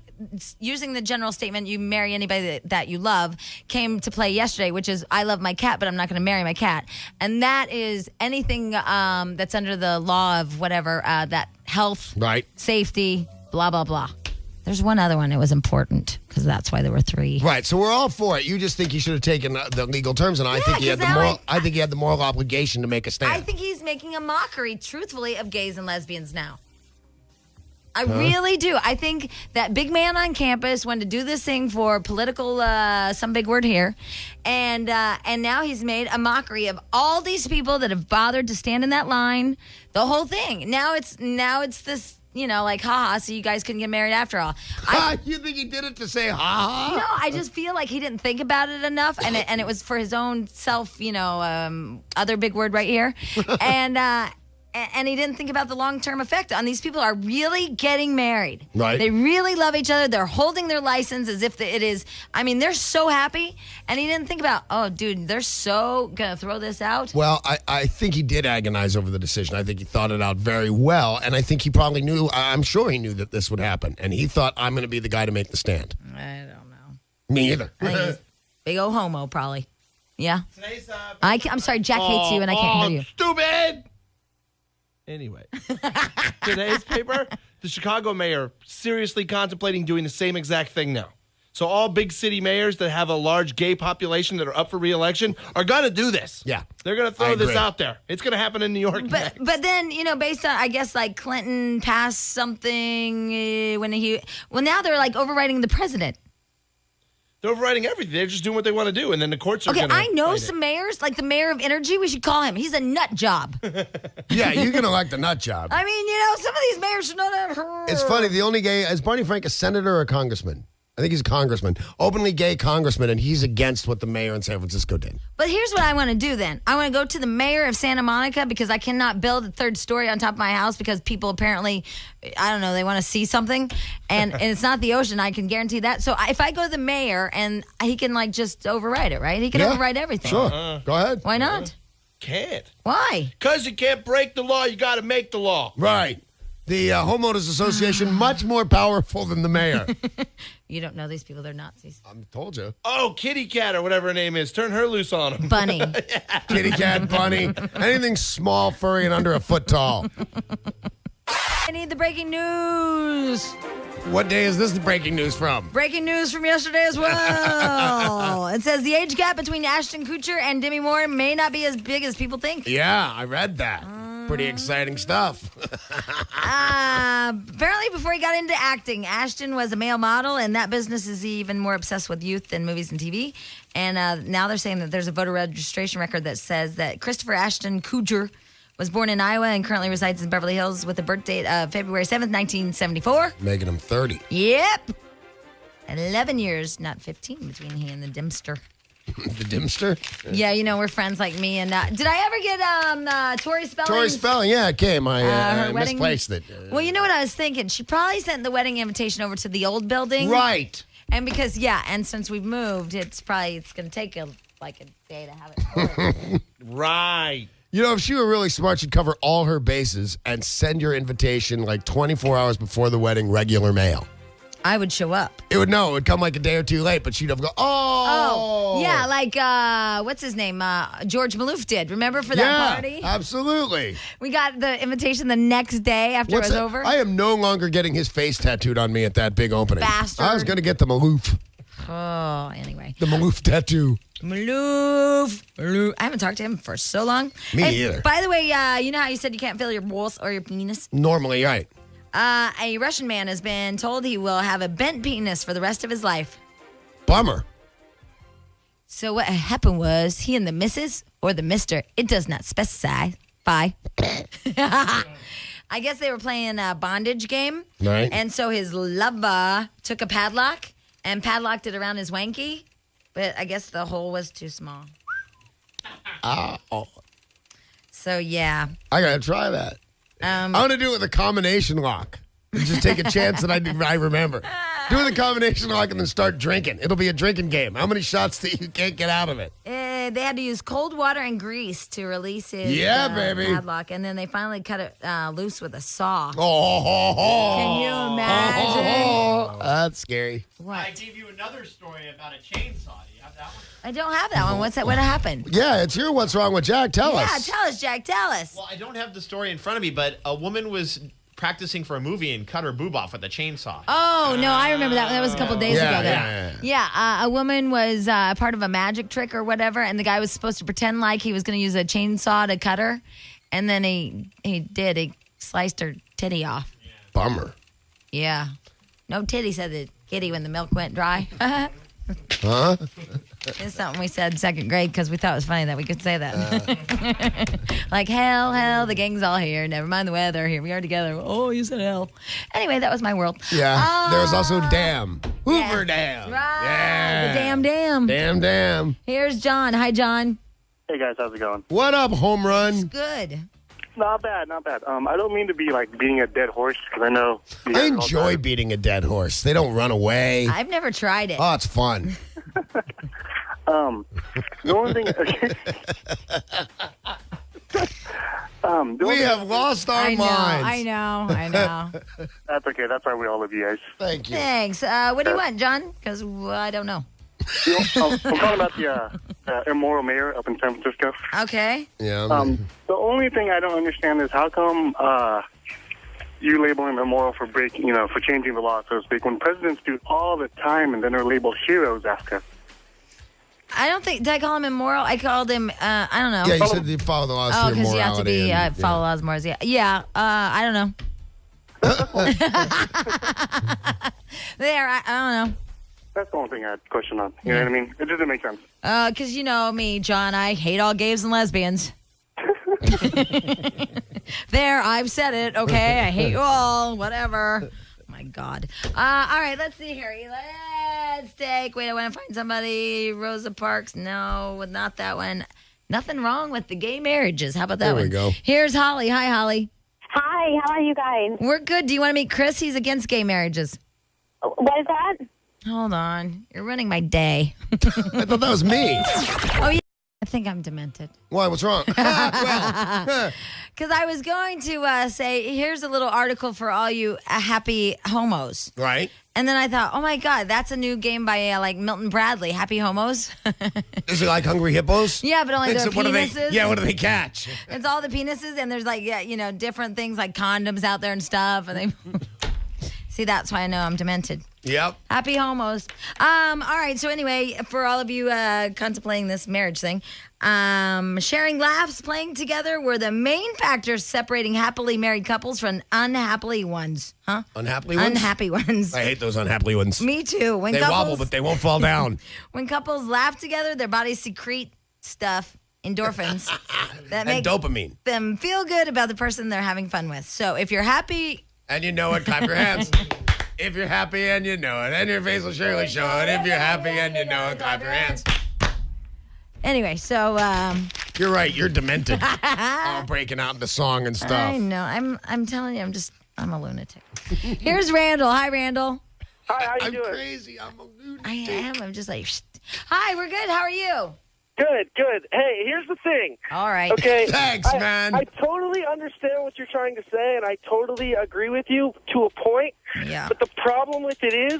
using the general statement, you marry anybody that you love, came to play yesterday, which is I love my cat, but I'm not going to marry my cat. And that is anything that's under the law of whatever, that health, Right. safety, blah, blah, blah. There's one other one that was important because that's why there were 3. Right. So we're all for it. You just think he should have taken the legal terms, and I think he had 'cause the now moral. I think he had the moral obligation to make a stand. I think he's making a mockery, truthfully, of gays and lesbians now. I really do. I think that big man on campus wanted to do this thing for political, some big word here, and now he's made a mockery of all these people that have bothered to stand in that line. The whole thing. Now it's this. Haha, so you guys couldn't get married after all. You think he did it to say ha ha? No, I just feel like he didn't think about it enough, and it was for his own self, other big word right here. And and he didn't think about the long-term effect on these people are really getting married. Right. They really love each other. They're holding their license as if it is. I mean, they're so happy. And he didn't think about, oh, dude, they're so going to throw this out. Well, I think he did agonize over the decision. I think he thought it out very well. And I think he probably knew, I'm sure he knew that this would happen. And he thought, I'm going to be the guy to make the stand. I don't know. Me either. I think he's big old homo, probably. Yeah. I'm sorry, Jack hates you and I can't hear you. Stupid! Anyway, today's paper, the Chicago mayor seriously contemplating doing the same exact thing now. So all big city mayors that have a large gay population that are up for re-election are going to do this. Yeah. They're going to throw this out there. It's going to happen in New York next. But then, based on, I guess, like Clinton passed something well, now they're like overriding the president. They're overriding everything. They're just doing what they want to do, and then the courts are Okay, going to I know some mayors, like the mayor of Energy. We should call him. He's a nut job. Yeah, you're going to like the nut job. I mean, some of these mayors should not have. It's funny. The only gay, is Barney Frank a senator or a congressman? I think he's a congressman, openly gay congressman, and he's against what the mayor in San Francisco did. But here's what I want to do then. I want to go to the mayor of Santa Monica because I cannot build a third story on top of my house because people apparently, I don't know, they want to see something. And it's not the ocean. I can guarantee that. So if I go to the mayor and he can like just override it, right? He can override everything. Sure. Go ahead. Why not? Can't. Why? Because you can't break the law. You got to make the law. Right. The Homeowners Association, much more powerful than the mayor. You don't know these people. They're Nazis. I told you. Oh, Kitty Cat or whatever her name is. Turn her loose on him. Bunny. Kitty cat, bunny, anything small, furry, and under a foot tall. I need the breaking news. What day is this the breaking news from? Breaking news from yesterday as well. It says the age gap between Ashton Kutcher and Demi Moore may not be as big as people think. Yeah, I read that. Pretty exciting stuff. Apparently, before he got into acting, Ashton was a male model, and that business is even more obsessed with youth than movies and TV. And now they're saying that there's a voter registration record that says that Christopher Ashton Kutcher was born in Iowa and currently resides in Beverly Hills with a birth date of February 7th, 1974. Making him 30. Yep. 11 years, not 15, between he and the Dimster. The Dimster? Yeah, we're friends like me. And did I ever get Tori Spelling? Tori Spelling, yeah, it came. I her wedding? misplaced it. Well, you know what I was thinking? She probably sent the wedding invitation over to the old building. Right. And because, and since we've moved, it's going to take a day to have it. Right. If she were really smart, she'd cover all her bases and send your invitation like 24 hours before the wedding, regular mail. I would show up. It would a couple day or two late, but she'd have go, oh. Yeah, like, what's his name? George Maloof did. Remember for that party? Absolutely. We got the invitation the next day after it was over. I am no longer getting his face tattooed on me at that big opening. Bastard. I was going to get the Maloof. Oh, anyway. The Maloof tattoo. Maloof. I haven't talked to him for so long. Me either. By the way, you know how you said you can't feel your balls or your penis? Normally, right. A Russian man has been told he will have a bent penis for the rest of his life. Bummer. So what happened was he and the missus or the mister, it does not specify. I guess they were playing a bondage game. Right. And so his lover took a padlock and padlocked it around his wanky. But I guess the hole was too small. Oh. So, yeah. I got to try that. I want to do it with a combination lock. And just take a chance that I remember. Do it with a combination lock and then start drinking. It'll be a drinking game. How many shots that you can't get out of it? They had to use cold water and grease to release his baby. padlock. And then they finally cut it loose with a saw. Oh. Can you imagine? That's scary. What? I gave you another story about a chainsaw. Do you have that one? I don't have that one. What's that? What happened? Yeah, it's your What's Wrong with Jack. Tell us. Yeah, tell us, Jack. Tell us. Well, I don't have the story in front of me, but a woman was practicing for a movie and cut her boob off with a chainsaw. Oh, no, I remember that. That was a couple days ago. Yeah. A woman was part of a magic trick or whatever, and the guy was supposed to pretend like he was going to use a chainsaw to cut her, and then he did. He sliced her titty off. Yeah. Bummer. Yeah. No titty, said the kitty when the milk went dry. Huh? It's something we said in second grade because we thought it was funny that we could say that. Like, hell, the gang's all here. Never mind the weather. Here we are together. Oh, you said hell. Anyway, that was my world. Yeah. There was also Dam. Hoover Dam. Right. Yeah. The damn. Damn. Here's John. Hi, John. Hey guys, how's it going? What up, home run? Good. Not bad, not bad. I don't mean to be like beating a dead horse because I know. you I guys all enjoy drive. beating a dead horse. They don't run away. I've never tried it. Oh, it's fun. The only thing. The We only have lost our I know, minds. I know. That's okay. That's why we all love you guys. Thank you. Thanks. What do you want, John? Because I don't know. I'm talking about the immoral mayor up in San Francisco. Okay. Yeah. The only thing I don't understand is how come you label him immoral for for changing the law, so to speak, when presidents do it all the time and then are labeled heroes after. I don't think. Did I call him immoral? I called him. I don't know. yeah, you said you follow the laws Oh, for your because you have to morality be and- follow laws more. Yeah. I don't know. I don't know. That's the only thing I had a question on. You know what I mean? It doesn't make sense. Because you know me, John. I hate all gays and lesbians. There, I've said it. Okay, I hate you all. Whatever. My God. All right, let's see here. Let's take. Wait, I want to find somebody. Rosa Parks. No, not that one. Nothing wrong with the gay marriages. How about that There one? we go. Here's Holly. Hi, Holly. Hi, how are you guys? We're good. Do you want to meet Chris? He's against gay marriages. What is that? Hold on. You're ruining my day. I thought that was me. Oh, yeah. I think I'm demented. Why? What's wrong? Well, Because I was going to say, here's a little article for all you happy homos. right. And then I thought, oh my God, that's a new game by like Milton Bradley, Happy Homos. Is it like Hungry Hippos? Yeah, but only Except their what do penises. they? Yeah, what do they catch? It's all the penises, and there's like, different things like condoms out there and stuff. And they see, that's why I know I'm demented. Yep. Happy homos. All right. So anyway, for all of you contemplating this marriage thing, sharing laughs, playing together were the main factors separating happily married couples from unhappily ones. Huh? Unhappily ones? Unhappy ones. I hate those unhappily ones. Me too. When They couples, wobble, but they won't fall down. when couples laugh together, their bodies secrete stuff, endorphins, that And make dopamine. them feel good about the person they're having fun with. So if you're happy, And you know it, clap your hands. If you're happy and you know it, and your face will surely show it. If you're happy and you know it, clap your hands. anyway, so You're right, you're demented. All breaking out into song and I stuff. know. I'm telling you, I'm a lunatic. Here's Randall. Hi, Randall. Hi, how you I'm doing? crazy. I'm a lunatic. I am. I'm just like, Shh. Hi, we're good. How are you? Good, good. Hey, here's the thing. All right. Okay. Thanks, man. I totally understand what you're trying to say, and I totally agree with you to a point. Yeah. But the problem with it is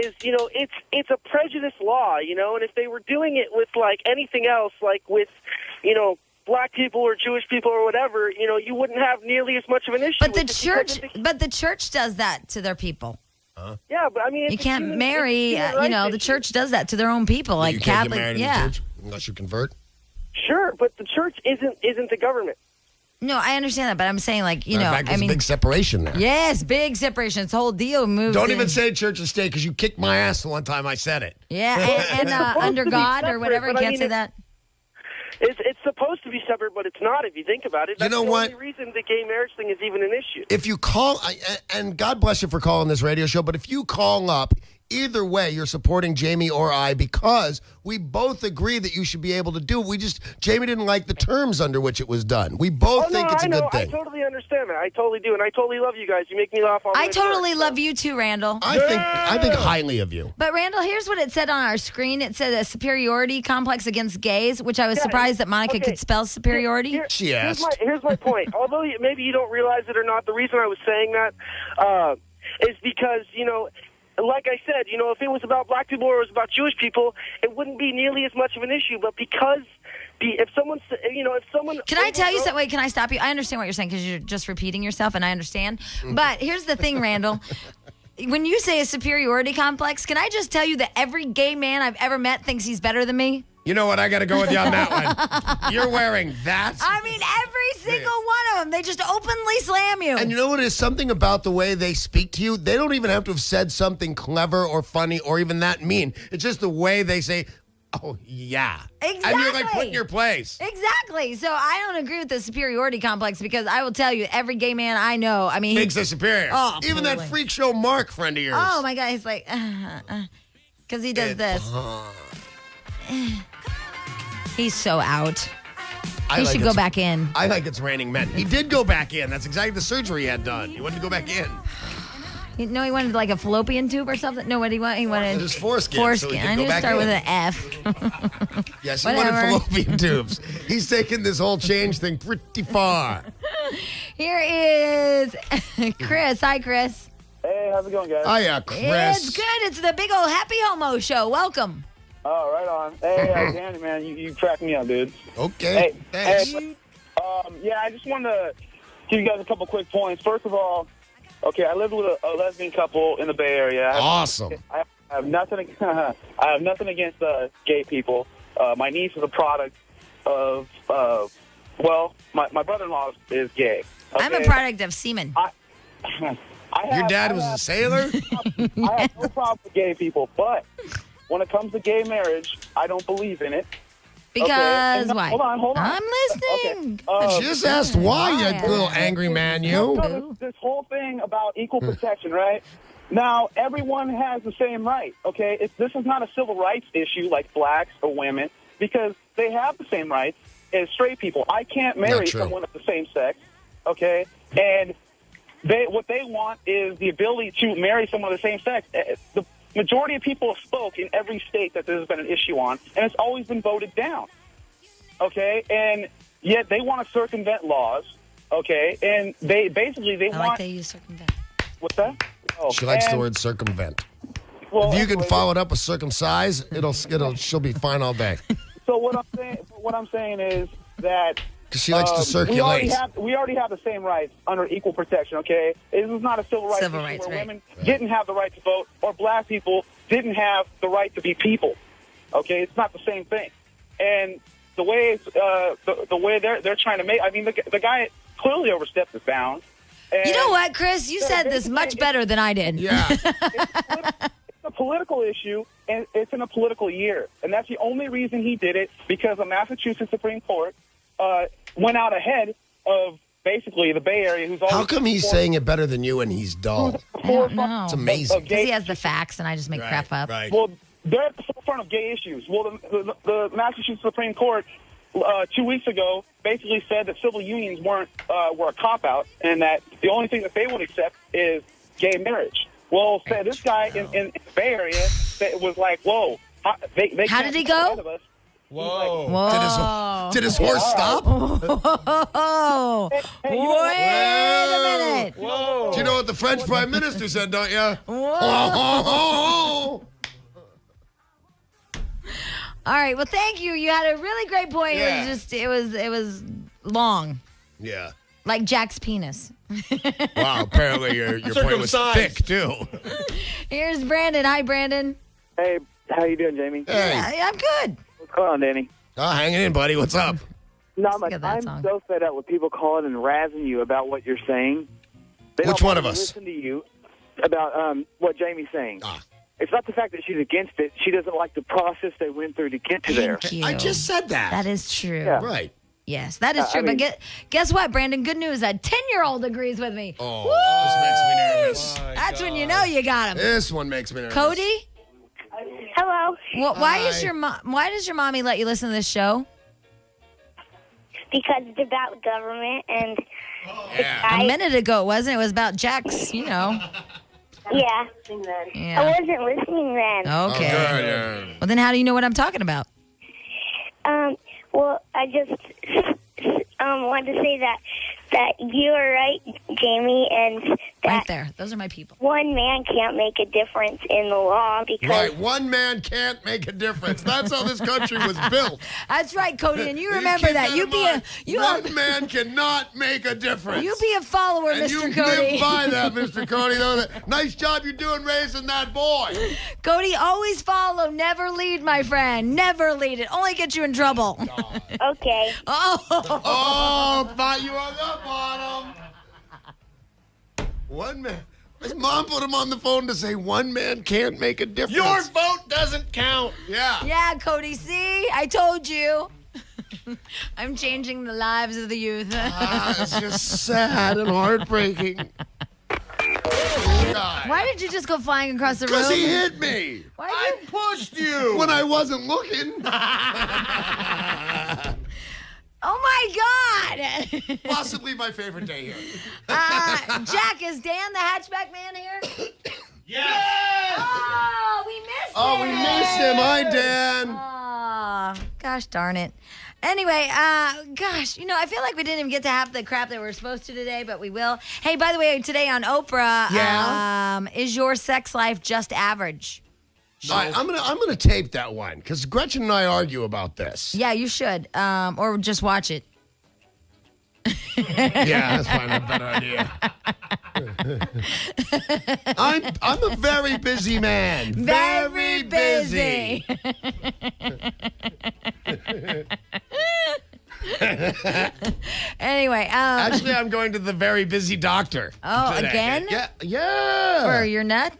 it's a prejudice law, and if they were doing it with like anything else, like with, black people or Jewish people or whatever, you wouldn't have nearly as much of an issue. But the with it church, because but the church does that to their people. yeah, but I mean, it's You a can't human- marry. it's a human rights The issue. church does that to their own people, like you can't Catholic. get married in the Yeah. church unless you convert. Sure, but the church isn't the government. No, I understand that, but I'm saying, like, In fact, there's a big separation there. yes, big separation. It's a whole deal. Moved Don't in. even say church and state because you kicked my ass the one time I said it. Yeah, and supposed under to be God or separate, whatever. You but I can't mean, say that. It's supposed to be separate, but it's not if you think about it. That's know the what? only reason the gay marriage thing is even an issue. If you call, and God bless you for calling this radio show, but if you call up, either way, you're supporting Jamie or I because we both agree that you should be able to do it. Jamie didn't like the terms under which it was done. We both think it's a good thing. I totally understand that. I totally do, and I totally love you guys. You make me laugh all the I way to work, totally so. love you too, Randall. I think highly of you. But Randall, here's what it said on our screen. It said a superiority complex against gays, which I was surprised that Monica okay. could spell superiority. She asked. Here's my point. Although maybe you don't realize it or not, the reason I was saying that is because, like I said, if it was about black people or it was about Jewish people, it wouldn't be nearly as much of an issue. But because if someone. Can I tell you something? Wait, can I stop you? I understand what you're saying because you're just repeating yourself, and I understand. But here's the thing, Randall. When you say a superiority complex, can I just tell you that every gay man I've ever met thinks he's better than me? You know what? I got to go with you on that one. You're wearing that. I mean, every single one of them. They just openly slam you. And you know what? There's something about the way they speak to you. They don't even have to have said something clever or funny or even that mean. It's just the way they say, oh, yeah. Exactly. And you're like, put in your place. Exactly. So I don't agree with the superiority complex because I will tell you, every gay man I know, I mean, Thinks they're superior. Oh, even that absolutely. freak show Mark friend of yours. oh my God, he's like, because he does this. He's so out. He should go back in. I like It's Raining Men. He did go back in. That's exactly the surgery he had done. He wanted to go back in. No, he wanted like a fallopian tube or something. No, what he wanted? He wanted His foreskin. Foreskin. So he I could need go to back start in. with an F. Yes, he wanted Whatever. fallopian tubes. He's taking this whole change thing pretty far. Here is Chris. Hi, Chris. Hey, how's it going, guys? Hiya, Chris. It's good. It's the big old Happy Homo show. Welcome. Oh, right on. Hey, Danny, man, you crack me up, dude. Okay. Hey, Thanks. yeah, I just wanted to give you guys a couple quick points. First of all, okay, I live with a lesbian couple in the Bay Area. Awesome. I have nothing. I have nothing against gay people. My niece is a product of. Well, my brother-in-law is gay. I'm a okay? product of semen. Your dad was a sailor? I have no problem with gay people, but when it comes to gay marriage, I don't believe in it. Because Okay, and why? Hold on. I'm listening. I just asked why, you Yeah. little angry man, you. No, this whole thing about equal protection, right? Now, everyone has the same right, okay? This is not a civil rights issue like blacks or women because they have the same rights as straight people. I can't Not marry true. someone of the same sex, okay? And what they want is the ability to marry someone of the same sex. The majority of people have spoke in every state that this has been an issue on, and it's always been voted down, okay? And yet they want to circumvent laws, okay? And they I want... like they use circumvent. What's that? Oh, She likes the and- word circumvent. Well, If you can anyway, follow it up with circumcise, she'll be fine all day. So what I'm saying is that Because she likes to we already circulate. have the same rights under equal protection. Okay, this is not a civil rights Civil issue rights, where right. women didn't have the right to vote or black people didn't have the right to be people. Okay, it's not the same thing. And the way the way they're trying to make, I mean, the guy clearly overstepped his bounds. And You know what, Chris? You said this much better than I did. Yeah. It's a political issue, and it's in a political year. And that's the only reason he did it, because the Massachusetts Supreme Court went out ahead of basically the Bay Area, who's always... How come he's saying it better than you and he's dull? I don't know. It's amazing. Because he has the facts and I just make crap up. Right. Well, they're at the forefront of gay issues. Well, the Massachusetts Supreme Court 2 weeks ago basically said that civil unions were a cop-out, and that the only thing that they would accept is gay marriage. Well, say this guy in the Bay Area was like, "Whoa!" They How can't did he get ahead go? of us. Whoa. Whoa. Did his horse stop? Oh, Hey, you know wait what? a minute. Whoa. Do you know what the French Prime Minister said, don't you? Whoa. All right. Well, thank you. You had a really great point. Yeah. It was long, Yeah. like Jack's penis. Wow, apparently your point was Circumcised. thick, too. Here's Brandon. Hi, Brandon. Hey, how you doing, Jamie? Hey. Yeah, I'm good. What's going on, Danny? Oh, hanging in, buddy. What's up? Not Look at that I'm song. so fed up with people calling and razzing you about what you're saying. They Which don't one want of to us? Listen to you about what Jamie's saying. Ah. It's not the fact that she's against it. She doesn't like the process they went through to get to there. Thank you. I just said that. That is true. Yeah. Right. Yes, that is true. I mean- but guess what, Brandon? Good news. A 10-year-old agrees with me. Oh, Woo! this makes me nervous. My That's when you God. know you got him. This one makes me nervous. Cody, Hello. why Hi. why does your mommy let you listen to this show? Because it's about government and Yeah. A minute ago, it wasn't. It was about Jack's, yeah. I Yeah. wasn't listening then. Oh, Okay. good, yeah. Well, then how do you know what I'm talking about? Well, I just wanted to say that you are right, Jamie, and that Right there. Those are my people. one man can't make a difference in the law because Right. One man can't make a difference. That's how this country was built. That's right, Cody, and you remember keep that. in mind. One man cannot make a difference. You be a follower, and Mr. you Cody. live by that, Mr. Cody. Though. Nice job you're doing raising that boy. Cody, always follow, never lead, my friend. Never lead. It only gets you in trouble. okay. Oh, thought you on the bottom. One man. His mom put him on the phone to say one man can't make a difference. Your vote doesn't count. Yeah. Yeah, Cody, see? I told you. I'm changing the lives of the youth. It's just sad and heartbreaking. Why did you just go flying across the room? Because he hit me Why I did pushed you. when I wasn't looking. Oh my God! Possibly my favorite day here. Jack, is Dan the hatchback man here? Yes! Oh, we missed him. Oh, we missed him. Hi, Dan. Oh, gosh darn it. Anyway, gosh, I feel like we didn't even get to half the crap that we're supposed to today, but we will. Hey, by the way, today on Oprah, is your sex life just average? All right, I'm gonna tape that one because Gretchen and I argue about this. Yeah, you should, or just watch it. Yeah, that's probably a better idea. I'm a very busy man. Very busy. Anyway, Actually, I'm going to the very busy doctor. Oh, today. again? Yeah. For your nut?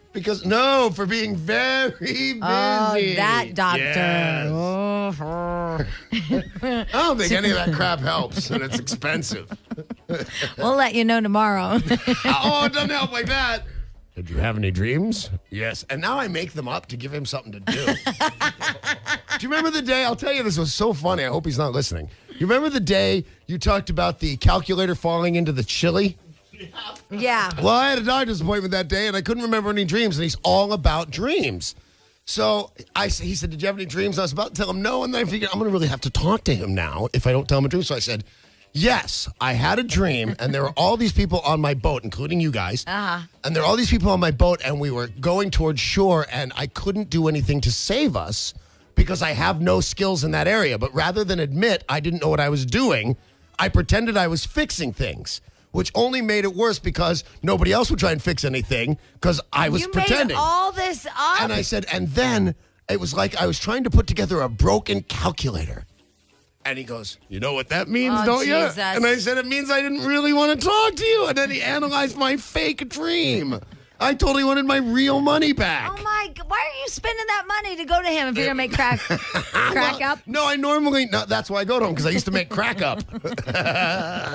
For being very busy. Oh, that doctor. Yes. Oh. I don't think any of that crap helps, and it's expensive. We'll let you know tomorrow. Oh, it doesn't help like that. Did you have any dreams? Yes. And now I make them up to give him something to do. Do you remember the day? I'll tell you, this was so funny. I hope he's not listening. You remember the day you talked about the calculator falling into the chili? Yeah. Well, I had a doctor's appointment that day, and I couldn't remember any dreams, and he's all about dreams. So he said, did you have any dreams? I was about to tell him no, and then I figured I'm going to really have to talk to him now if I don't tell him a dream. So I said, yes, I had a dream, and there were all these people on my boat, including you guys. Uh-huh. And there were all these people on my boat, and we were going towards shore, and I couldn't do anything to save us because I have no skills in that area. But rather than admit I didn't know what I was doing, I pretended I was fixing things, which only made it worse because nobody else would try and fix anything because I was pretending. You made all this up? And I said, and then it was like I was trying to put together a broken calculator. And he goes, you know what that means, don't Jesus. you? And I said, it means I didn't really want to talk to you. And then he analyzed my fake dream. I totally wanted my real money back. Oh my God! Why are you spending that money to go to him if you're gonna make crack up? No, that's why I go to him, because I used to make crack up.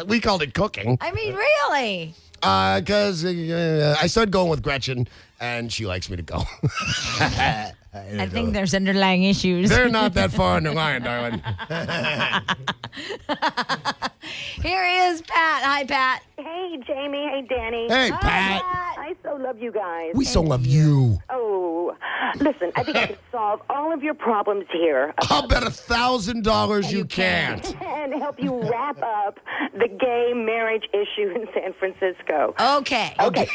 We called it cooking. I mean, really? Because I started going with Gretchen, and she likes me to go. I think there's underlying issues. They're not that far in the line, darling. Here he is, Pat. Hi, Pat. Hey, Jamie. Hey, Danny. Hey, Hi, Pat. I so love you guys. We so love you. Oh, listen, I think I can solve all of your problems here. I'll bet $1,000 you can't. And help you wrap up the gay marriage issue in San Francisco. Okay. Okay.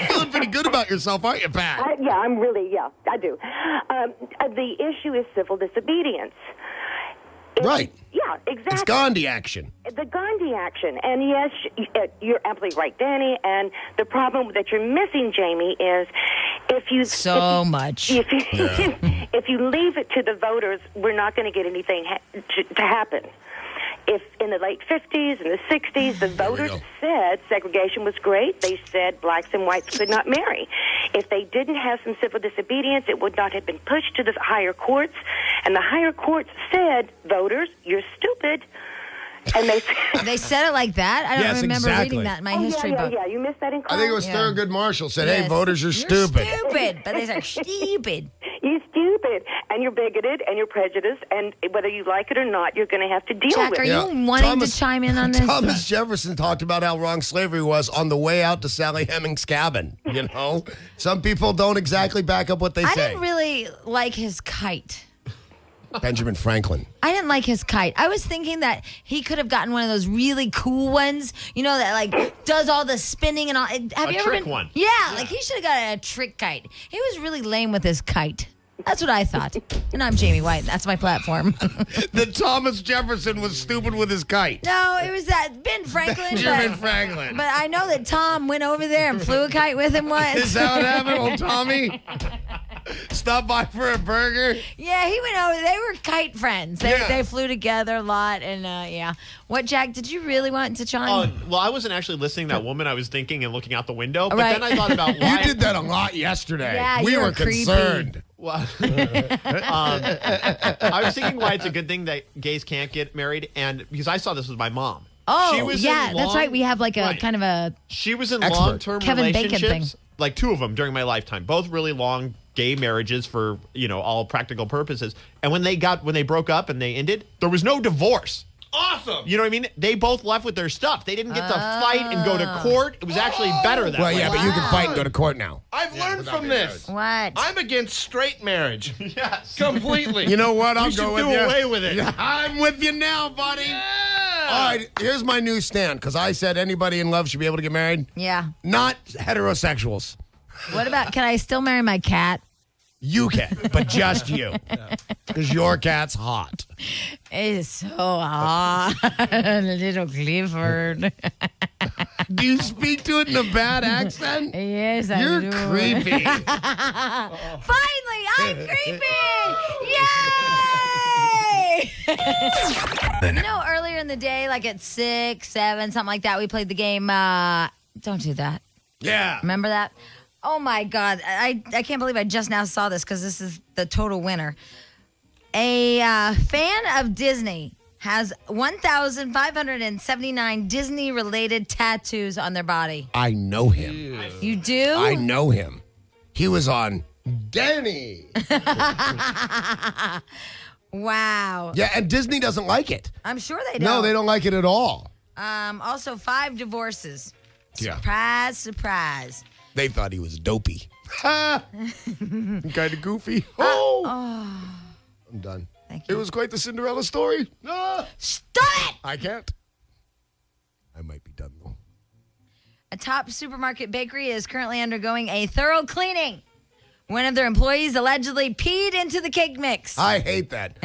Feeling pretty good about yourself, aren't you, Pat? I do. The issue is civil disobedience. Right. Yeah, exactly. It's Gandhi action. The Gandhi action. And yes, you're absolutely right, Danny. And the problem that you're missing, Jamie, is if you leave it to the voters, we're not going to get anything to happen. If in the late 50s and the 60s, the voters said segregation was great, they said blacks and whites could not marry. If they didn't have some civil disobedience, it would not have been pushed to the higher courts. And the higher courts said, voters, you're stupid. And they said it like that? I don't remember reading that in my history book. Yeah, you missed that in class. I think it was Thurgood Marshall said, hey, voters, you're stupid. Stupid. But they said, stupid. You're stupid, and you're bigoted, and you're prejudiced, and whether you like it or not, you're going to have to deal Jack, with it. are you wanting to chime in on this? Thomas Jefferson talked about how wrong slavery was on the way out to Sally Hemings' cabin. You know, some people don't exactly back up what they say. I didn't really like his kite. Benjamin Franklin. I didn't like his kite. I was thinking that he could have gotten one of those really cool ones, that like does all the spinning and all. Have you ever trick been? one. Yeah, like he should have got a trick kite. He was really lame with his kite. That's what I thought. And I'm Jamie White. That's my platform. That Thomas Jefferson was stupid with his kite. No, it was that Ben Franklin. Benjamin Franklin. But I know that Tom went over there and flew a kite with him once. Is that what happened, old Tommy? Stop by for a burger? Yeah, he went over. They were kite friends. They flew together a lot. And yeah. What, Jack, did you really want to chime? Well, I wasn't actually listening to that woman. I was thinking and looking out the window. But Right. then I thought about why. You did that a lot yesterday. Yeah, we you were were creepy. concerned. Well, I was thinking why it's a good thing that gays can't get married, and because I saw this with my mom. Oh, She was yeah, in that's right. We have like a Right. kind of a She was in Expert. long-term Kevin Bacon relationships, thing. like 2 of them during my lifetime, both really long gay marriages for all practical purposes. And when they broke up and they ended, there was no divorce. awesome. You know what I mean? They both left with their stuff. They didn't get to fight and go to court. It was actually better that Well, way. yeah, but you can fight and go to court now. I've learned from this. What? I'm against straight marriage. Yes. Completely. You know what? I'll We go should with do you. away with it. I'm with you now, buddy. All right, here's my new stand, because I said anybody in love should be able to get married. Yeah. Not heterosexuals. What about, can I still marry my cat? You can, but just you. Because your cat's hot. It's so hot. Little Clifford. Do you speak to it in a bad accent? Yes, I You're do. creepy. Finally, I'm creepy. Yay! You know, earlier in the day, like at 6, 7, something like that, we played the game, Don't Do That. Yeah. Remember that? Oh, my God. I can't believe I just now saw this because this is the total winner. A fan of Disney has 1,579 Disney-related tattoos on their body. I know him. You do? I know him. He was on Danny. Wow. Yeah, and Disney doesn't like it. I'm sure they don't. No, they don't like it at all. Also, 5 divorces. Yeah. Surprise, surprise. They thought he was dopey. Kind of goofy. Oh. I'm done. Thank you. It was quite the Cinderella story. Stop it! I can't. I might be done, though. A top supermarket bakery is currently undergoing a thorough cleaning. One of their employees allegedly peed into the cake mix. I hate that.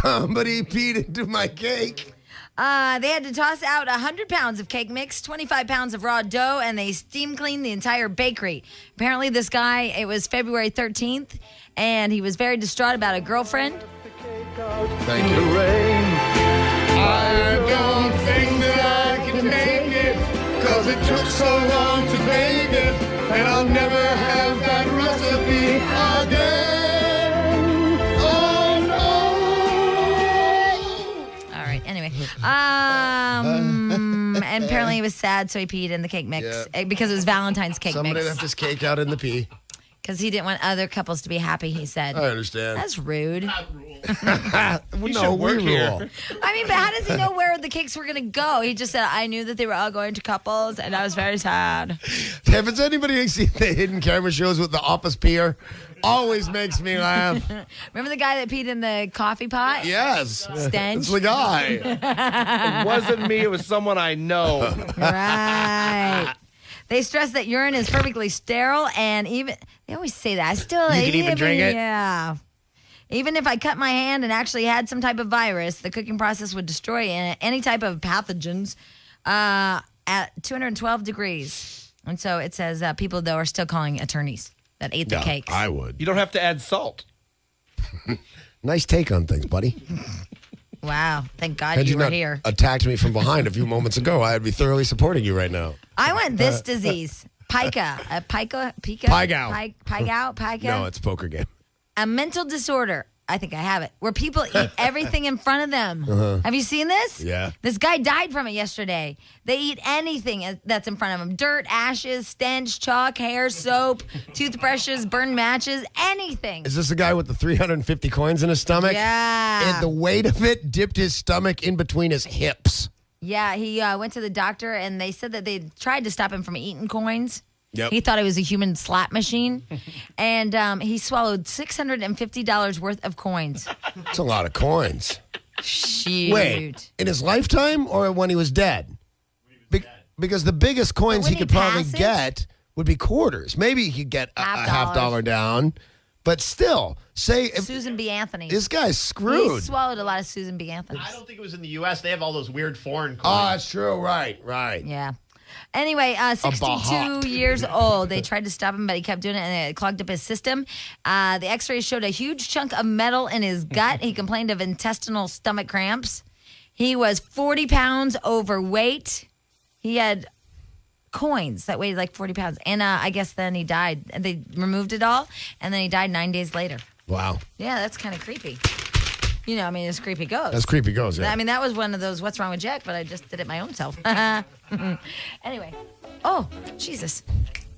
Somebody peed into my cake. They had to toss out 100 pounds of cake mix, 25 pounds of raw dough, and they steam cleaned the entire bakery. Apparently, this guy, it was February 13th, and he was very distraught about a girlfriend. Thank you. I don't think that I can make it, because it took so long to bake it, and I'll never have that recipe again. Oh, no. All right, anyway. And apparently he was sad, so he peed in the cake mix because it was Valentine's cake Somebody mix. left his cake out in the pee. Because he didn't want other couples to be happy, he said. I understand. That's rude. No, we rule. I mean, but how does he know where the cakes were going to go? He just said, I knew that they were all going to couples, and I was very sad. Has anybody seen the hidden camera shows with the office peer? Always makes me laugh. Remember the guy that peed in the coffee pot? Yes. Stench? It's the guy. It wasn't me. It was someone I know. Right. They stress that urine is perfectly sterile, and even they always say that. I still You can even drink it? Yeah. Even if I cut my hand and actually had some type of virus, the cooking process would destroy any type of pathogens at 212 degrees. And so it says people, though, are still calling attorneys that ate the cakes. I would. You don't have to add salt. Nice take on things, buddy. Wow. Thank God Had you you were not here. attacked me from behind a few moments ago, I'd be thoroughly supporting you right now. I want this disease. Pica. Pika? Pygao. Pygao? No, it's a poker game. A mental disorder. I think I have it. Where people eat everything in front of them. Have you seen this? Yeah. This guy died from it yesterday. They eat anything that's in front of them. Dirt, ashes, stench, chalk, hair, soap, toothbrushes, burned matches, anything. Is this the guy with the 350 coins in his stomach? Yeah. And the weight of it dipped his stomach in between his hips. Yeah, he went to the doctor, and they said that they tried to stop him from eating coins. Yep. He thought it was a human slot machine. And he swallowed $650 worth of coins. That's a lot of coins. Shoot. Wait, in his lifetime or when he was dead? Because the biggest coins he when could he probably passes? get would be quarters. Maybe he could get a half dollar down. But still, say if Susan B. Anthony. this guy's He screwed. swallowed a lot of Susan B. Anthony. I don't think it was in the U.S. They have all those weird foreign coins. Oh, that's true. Right. Yeah. Anyway, 62 years old. They tried to stop him, but he kept doing it, and it clogged up his system. The x-rays showed a huge chunk of metal in his gut. He complained of intestinal stomach cramps. He was 40 pounds overweight. He had coins that weighed like 40 pounds. And I guess then he died. And they removed it all, and then he died 9 days later. Wow. Yeah, that's kind of creepy. You know, I mean, as creepy goes. As creepy goes, yeah. I mean, that was one of those what's wrong with Jack, but I just did it my own self. Anyway. Oh, Jesus.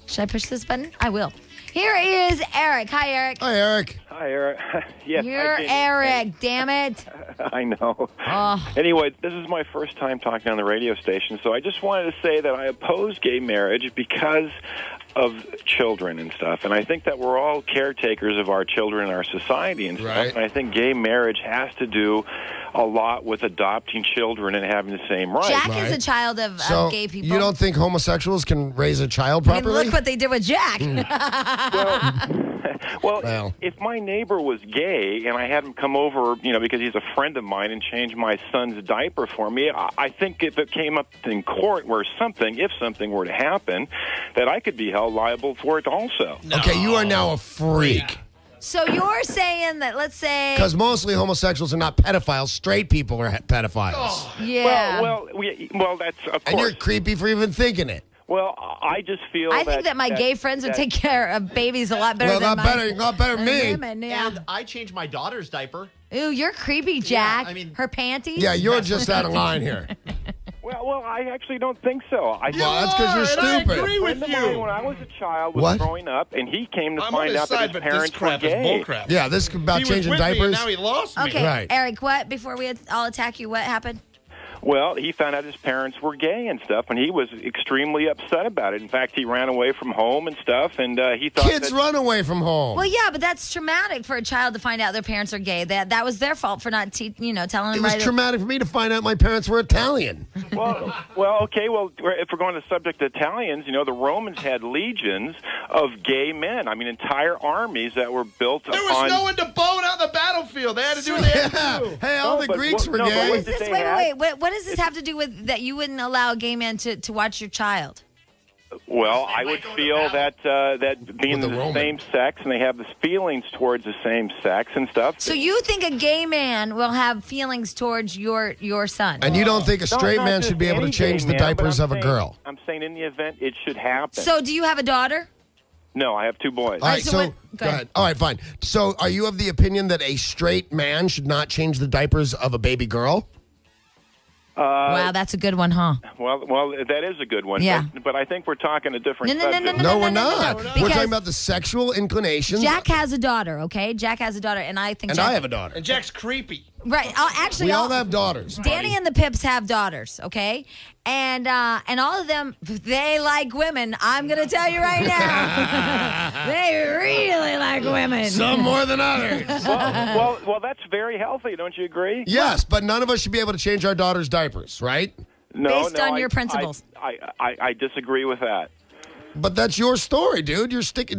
Should I push this button? I will. Here is Eric. Hi, Eric. Hi, Eric. Hi, Eric. Yes, You're I did. Eric, damn it. I know. Oh. Anyway, this is my first time talking on the radio station, so I just wanted to say that I oppose gay marriage because of children and stuff. And I think that we're all caretakers of our children in our society and stuff. Right. And I think gay marriage has to do a lot with adopting children and having the same rights. Jack is a child of So gay people. you don't think homosexuals can raise a child I mean, properly? look what they did with Jack. Well, if my neighbor was gay and I had him come over, because he's a friend of mine and change my son's diaper for me, I think if it came up in court where if something were to happen, that I could be held liable for it also. Okay, you are now a freak. So you're saying that, let's say... Because mostly homosexuals are not pedophiles. Straight people are pedophiles. Yeah. Well, that's of course. And you're creepy for even thinking it. Well, I just feel I think that my gay friends would take care of babies a lot better than not better than me. women. Yeah. And I changed my daughter's diaper. Ooh, you're creepy, Jack. I mean, her panties. Yeah, you're just out of line here. Well, I actually don't think so. Well, that's because you're stupid. I agree with Friend of mine, you. when I was a child, was What? growing up, and he came to I'm on find his out side, that his but this parents were crap is gay. bullcrap. Yeah, this is about He was changing with me, and diapers. now he lost me. Okay, Right. Eric, what? Before we all attack you, what happened? Well, he found out his parents were gay and stuff, and he was extremely upset about it. In fact, he ran away from home and stuff, and he thought Kids that... run away from home. Well, yeah, but that's traumatic for a child to find out their parents are gay. That was their fault for not, telling them It was right. traumatic for me to find out my parents were Italian. Well, okay. Well, if we're going to the subject of Italians, the Romans had legions of gay men. I mean, entire armies that were built There was on... no one to bone out the battlefield. They had to do what they had to do. Hey, all the Greeks were no, but gay. what Is did this, they wait, have? wait, wait. What does this have to do with that you wouldn't allow a gay man to watch your child? Well, I would feel that being With the the Roman. same sex and they have this feelings towards the same sex and stuff. So you think a gay man will have feelings towards your son? And you don't think a No, straight not man just should be able to any change gay the man, but diapers I'm of a saying- girl? I'm saying in the event it should happen. So do you have a daughter? No, I have two boys. All right, so so what- go go ahead. ahead. All right, fine. So are you of the opinion that a straight man should not change the diapers of a baby girl? Wow, that's a good one, huh? Well, that is a good one. Yeah. But I think we're talking a different No, subject. No, we're not. no. We're Because talking about the sexual inclinations. Jack has a daughter, okay? Jack has a daughter, and I think and Jack, I have a daughter. And Jack's creepy. right. Actually, We all have daughters. Danny and the Pips have daughters, okay? And all of them, they like women. I'm gonna tell you right now, they really like women. Some more than others. Well, that's very healthy, don't you agree? Yes, but none of us should be able to change our daughter's diapers, right? No, Based on I- your principles. I disagree with that. But that's your story, dude. You're stick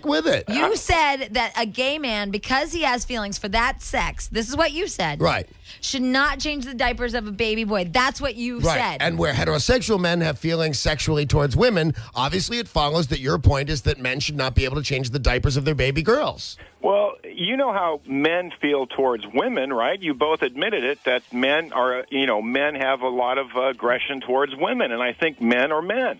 with it. You said that a gay man, because he has feelings for that sex, this is what you said, Right. should not change the diapers of a baby boy. That's what you Right. said. And where heterosexual men have feelings sexually towards women, obviously it follows that your point is that men should not be able to change the diapers of their baby girls. Well, you know how men feel towards women, right? You both admitted it, that men have a lot of aggression towards women, and I think men are men.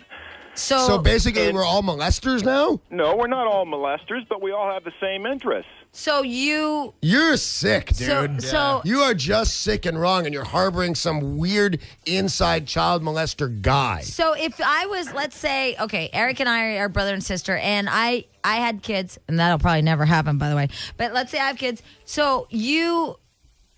So basically, we're all molesters now? No, we're not all molesters, but we all have the same interests. So You're sick, dude. So- you are just sick and wrong, and you're harboring some weird inside child molester guy. So if I was, let's say, okay, Eric and I are brother and sister, and I had kids, and that'll probably never happen, by the way. But let's say I have kids. So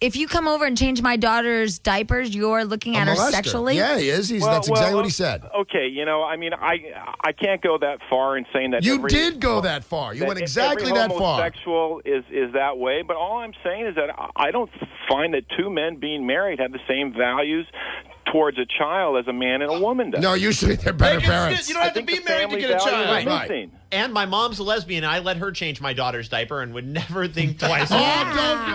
if you come over and change my daughter's diapers, you're looking at her molester. sexually? Yeah, he is. That's exactly what he said. Okay, I mean, I can't go that far in saying that You did go that far. You that went exactly every that far. homosexual is that way, but all I'm saying is that I don't find that two men being married have the same values towards a child as a man and a woman does. No, usually they're better parents. You don't have to be married to get a child. Right. And my mom's a lesbian. I let her change my daughter's diaper and would never think twice. Don't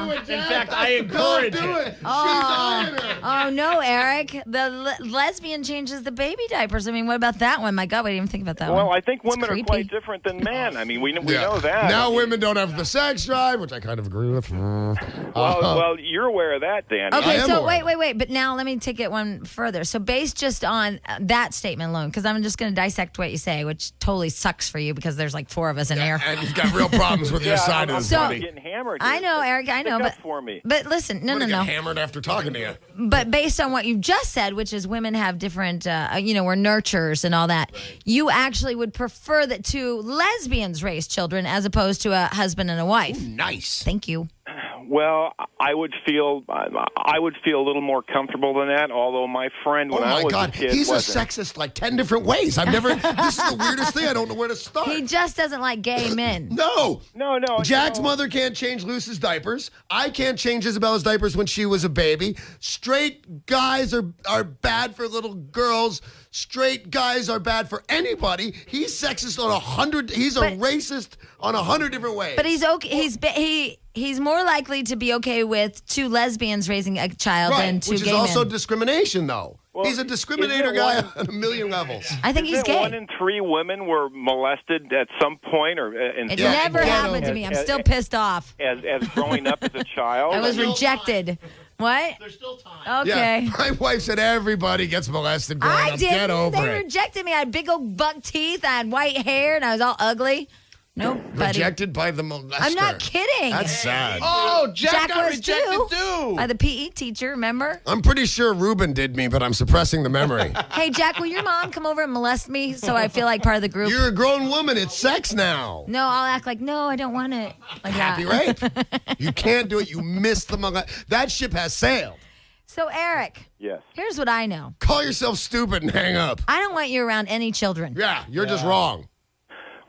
do it, In fact, I encourage it. Oh no, Eric! The lesbian changes the baby diapers. I mean, what about that one? My God, we didn't even think about that one. Well, I think It's women are creepy. quite different than men. I mean, we Yeah. know that. Now women don't have the sex drive, which I kind of agree with. Well, you're aware of that, Danny. Okay, am so aware. wait. But now let me take it one further. So based just on that statement alone, because I'm just going to dissect what you say, which totally sucks for you because there's like four of us in here. And you've got real problems with your side of the So- body. Getting hammered. I know, Eric. I know, Stick up but for me. But listen, no. Hammered after talking to you. But based on what you just said, which is women have different, we're nurturers and all that, you actually would prefer that two lesbians raise children as opposed to a husband and a wife. Nice. Thank you. Well, I would feel a little more comfortable than that. Although my friend, when Oh I my was God, a kid, he's a wasn't. sexist like 10 different ways. I've never. This is the weirdest thing. I don't know where to start. He just doesn't like gay men. No. No. Jack's you know, mother can't change Luce's diapers. I can't change Isabella's diapers when she was a baby. Straight guys are bad for little girls. Straight guys are bad for anybody. He's sexist on 100. He's a racist on 100 different ways. But he's okay. He's more likely to be okay with 2 lesbians raising a child than 2 which gay is also men. discrimination, though. Well, He's a discriminator isn't it guy one- on a million levels. I think he's isn't it gay. 1 in 3 women were molested at some point, or in It some never form happened to me. I'm as- still pissed off. as growing up as a child. I was mean, rejected. What? There's still time. Okay. Yeah, my wife said everybody gets molested growing I up. didn't. Get over They it. rejected me. I had big old buck teeth. I had white hair, and I was all ugly. Nope, buddy. Rejected by the molester. I'm not kidding. That's sad. Oh, Jack got was rejected too. By the PE teacher, remember? I'm pretty sure Ruben did me, but I'm suppressing the memory. Hey, Jack, will your mom come over and molest me so I feel like part of the group? You're a grown woman. It's sex now. No, I'll act like, no, I don't want it. Like Happy that. rape. You can't do it. You missed the molest. That ship has sailed. So, Eric, yes. here's what I know. Call yourself stupid and hang up. I don't want you around any children. Yeah, you're just wrong.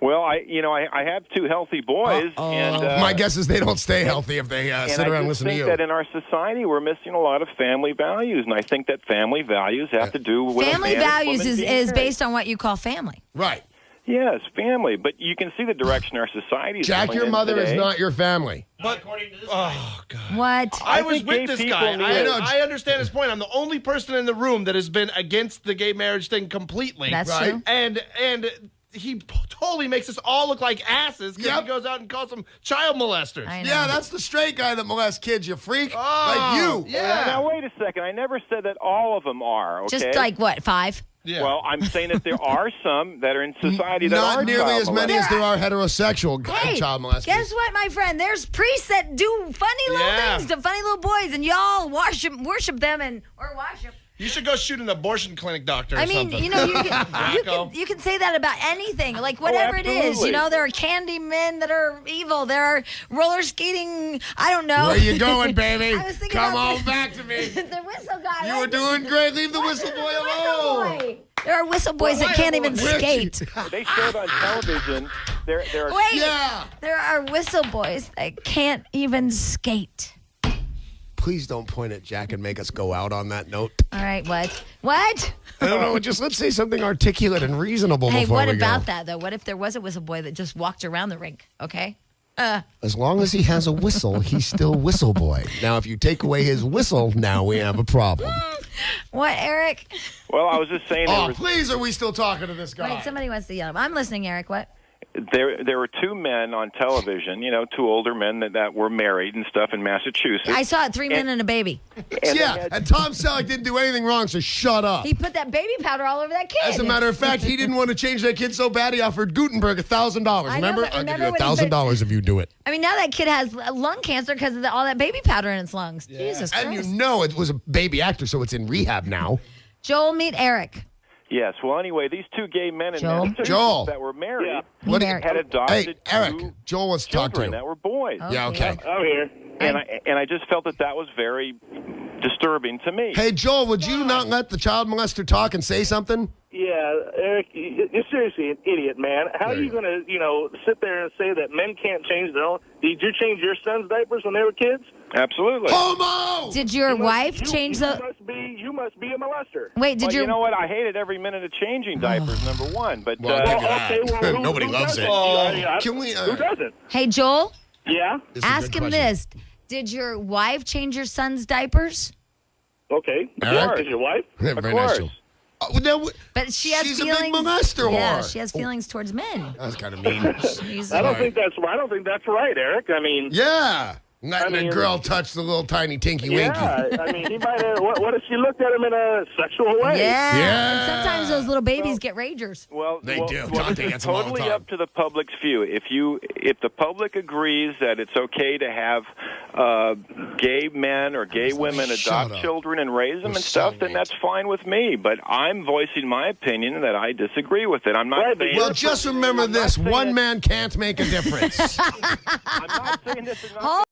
Well, I have 2 healthy boys, and My guess is they don't stay healthy if they and sit around and I just listen to think you. that in our society we're missing a lot of family values, and I think that family values have to do with Family a man and values woman is being is married. based on what you call family. Right. Yes, family, but you can see the direction our society is Jack, going your in mother is today. not your family. Not according to this. Oh, God. What? I I was think with gay this people guy. need I understand his point. I'm the only person in the room that has been against the gay marriage thing completely. That's Right. true. And he totally makes us all look like asses because Yep. he goes out and calls them child molesters. I know. Yeah, that's the straight guy that molests kids, you freak. Oh, like you. Yeah. Now wait a second. I never said that all of them are. Okay. Just like what, 5? Yeah. Well, I'm saying that there are some that are in society that Not are nearly child as many as there are heterosexual Hey, child molesters. guess what, my friend? There's priests that do funny little Yeah. things to funny little boys, and y'all worship them or wash them. You should go shoot an abortion clinic doctor or I mean, something. you know, Wacko. you can say that about anything, like whatever it is. absolutely. You know, there are candy men that are evil. There are roller skating. I don't know. Where you going, baby? I was thinking Come about on back to me. the whistle guy. You right? were doing great. Leave the whistle boy Whistle alone. boy. There are whistle boys that can't even Where's skate. They showed on television. There are Wait, Yeah. there are whistle boys that can't even skate. Please don't point at Jack and make us go out on that note. All right, what? What? I don't know. Just let's say something articulate and reasonable Hey, before what we about go. that though? What if there was a whistle boy that just walked around the rink? Okay. As long as he has a whistle, he's still whistle boy. Now, if you take away his whistle, now we have a problem. What, Eric? Well, I was just saying there Oh, was please, are we still talking to this guy? Wait, somebody wants to yell. I'm listening, Eric. What? there were 2 men on television, 2 older men that were married and stuff in Massachusetts. I saw it. 3 men and a baby. And Yeah, they had- and Tom Selleck didn't do anything wrong, so shut up. He put that baby powder all over that kid. As a matter of fact, he didn't want to change that kid so bad he offered Gutenberg $1,000. I know, Remember? but I'll give remember you when he $1,000 if you do it. I mean, now that kid has lung cancer because of all that baby powder in its lungs. Jesus Christ. And you know it was a baby actor, so it's in rehab now. Joel, meet Eric. Yes. Well, anyway, these 2 gay men in Joel? Massachusetts Joel. that were married What do you- Eric. had adopted Hey, Eric, 2 Joel wants to talk to children you. that were boys. Yeah, okay. I'm here. And I just felt that was very disturbing to me. Hey, Joel, would you not let the child molester talk and say something? Yeah, Eric, you're seriously an idiot, man. How are you going to, sit there and say that men can't change their own? Did you change your son's diapers when they were kids? Absolutely. Homo! Did your wife change the? You must be a molester. Wait, did Well, your? you know what? I hated every minute of changing diapers, number one. But Well, I'll give you that. Okay, well, who- Nobody who loves doesn't? it. Can we? Who doesn't? Hey, Joel, Yeah. This is a ask good him question. this: did your wife change your son's diapers? Okay. Eric? Is your wife? Yeah, of very course. nice, Joel. Now, But she has she's a feelings. big molester Yeah, whore. she has feelings towards men. That's kind of mean. She's- I don't think that's right, Eric. I mean, Yeah. Letting I mean- a girl touch the little tiny tinky winky. yeah. I mean, he might have. What if she looked at him in a sexual way? Yeah. Yeah. And sometimes those little babies get ragers. Well, They do. Well, Dante this gets is them all the totally time. up to the public's view. If the public agrees that it's okay to have gay men or gay women Shut adopt up. children and raise them We're and stuff, so then late. that's fine with me. But I'm voicing my opinion that I disagree with it. I'm not Right, but saying. Well, just remember I'm not this: saying one that- man can't make a difference. I'm not saying this is not Hold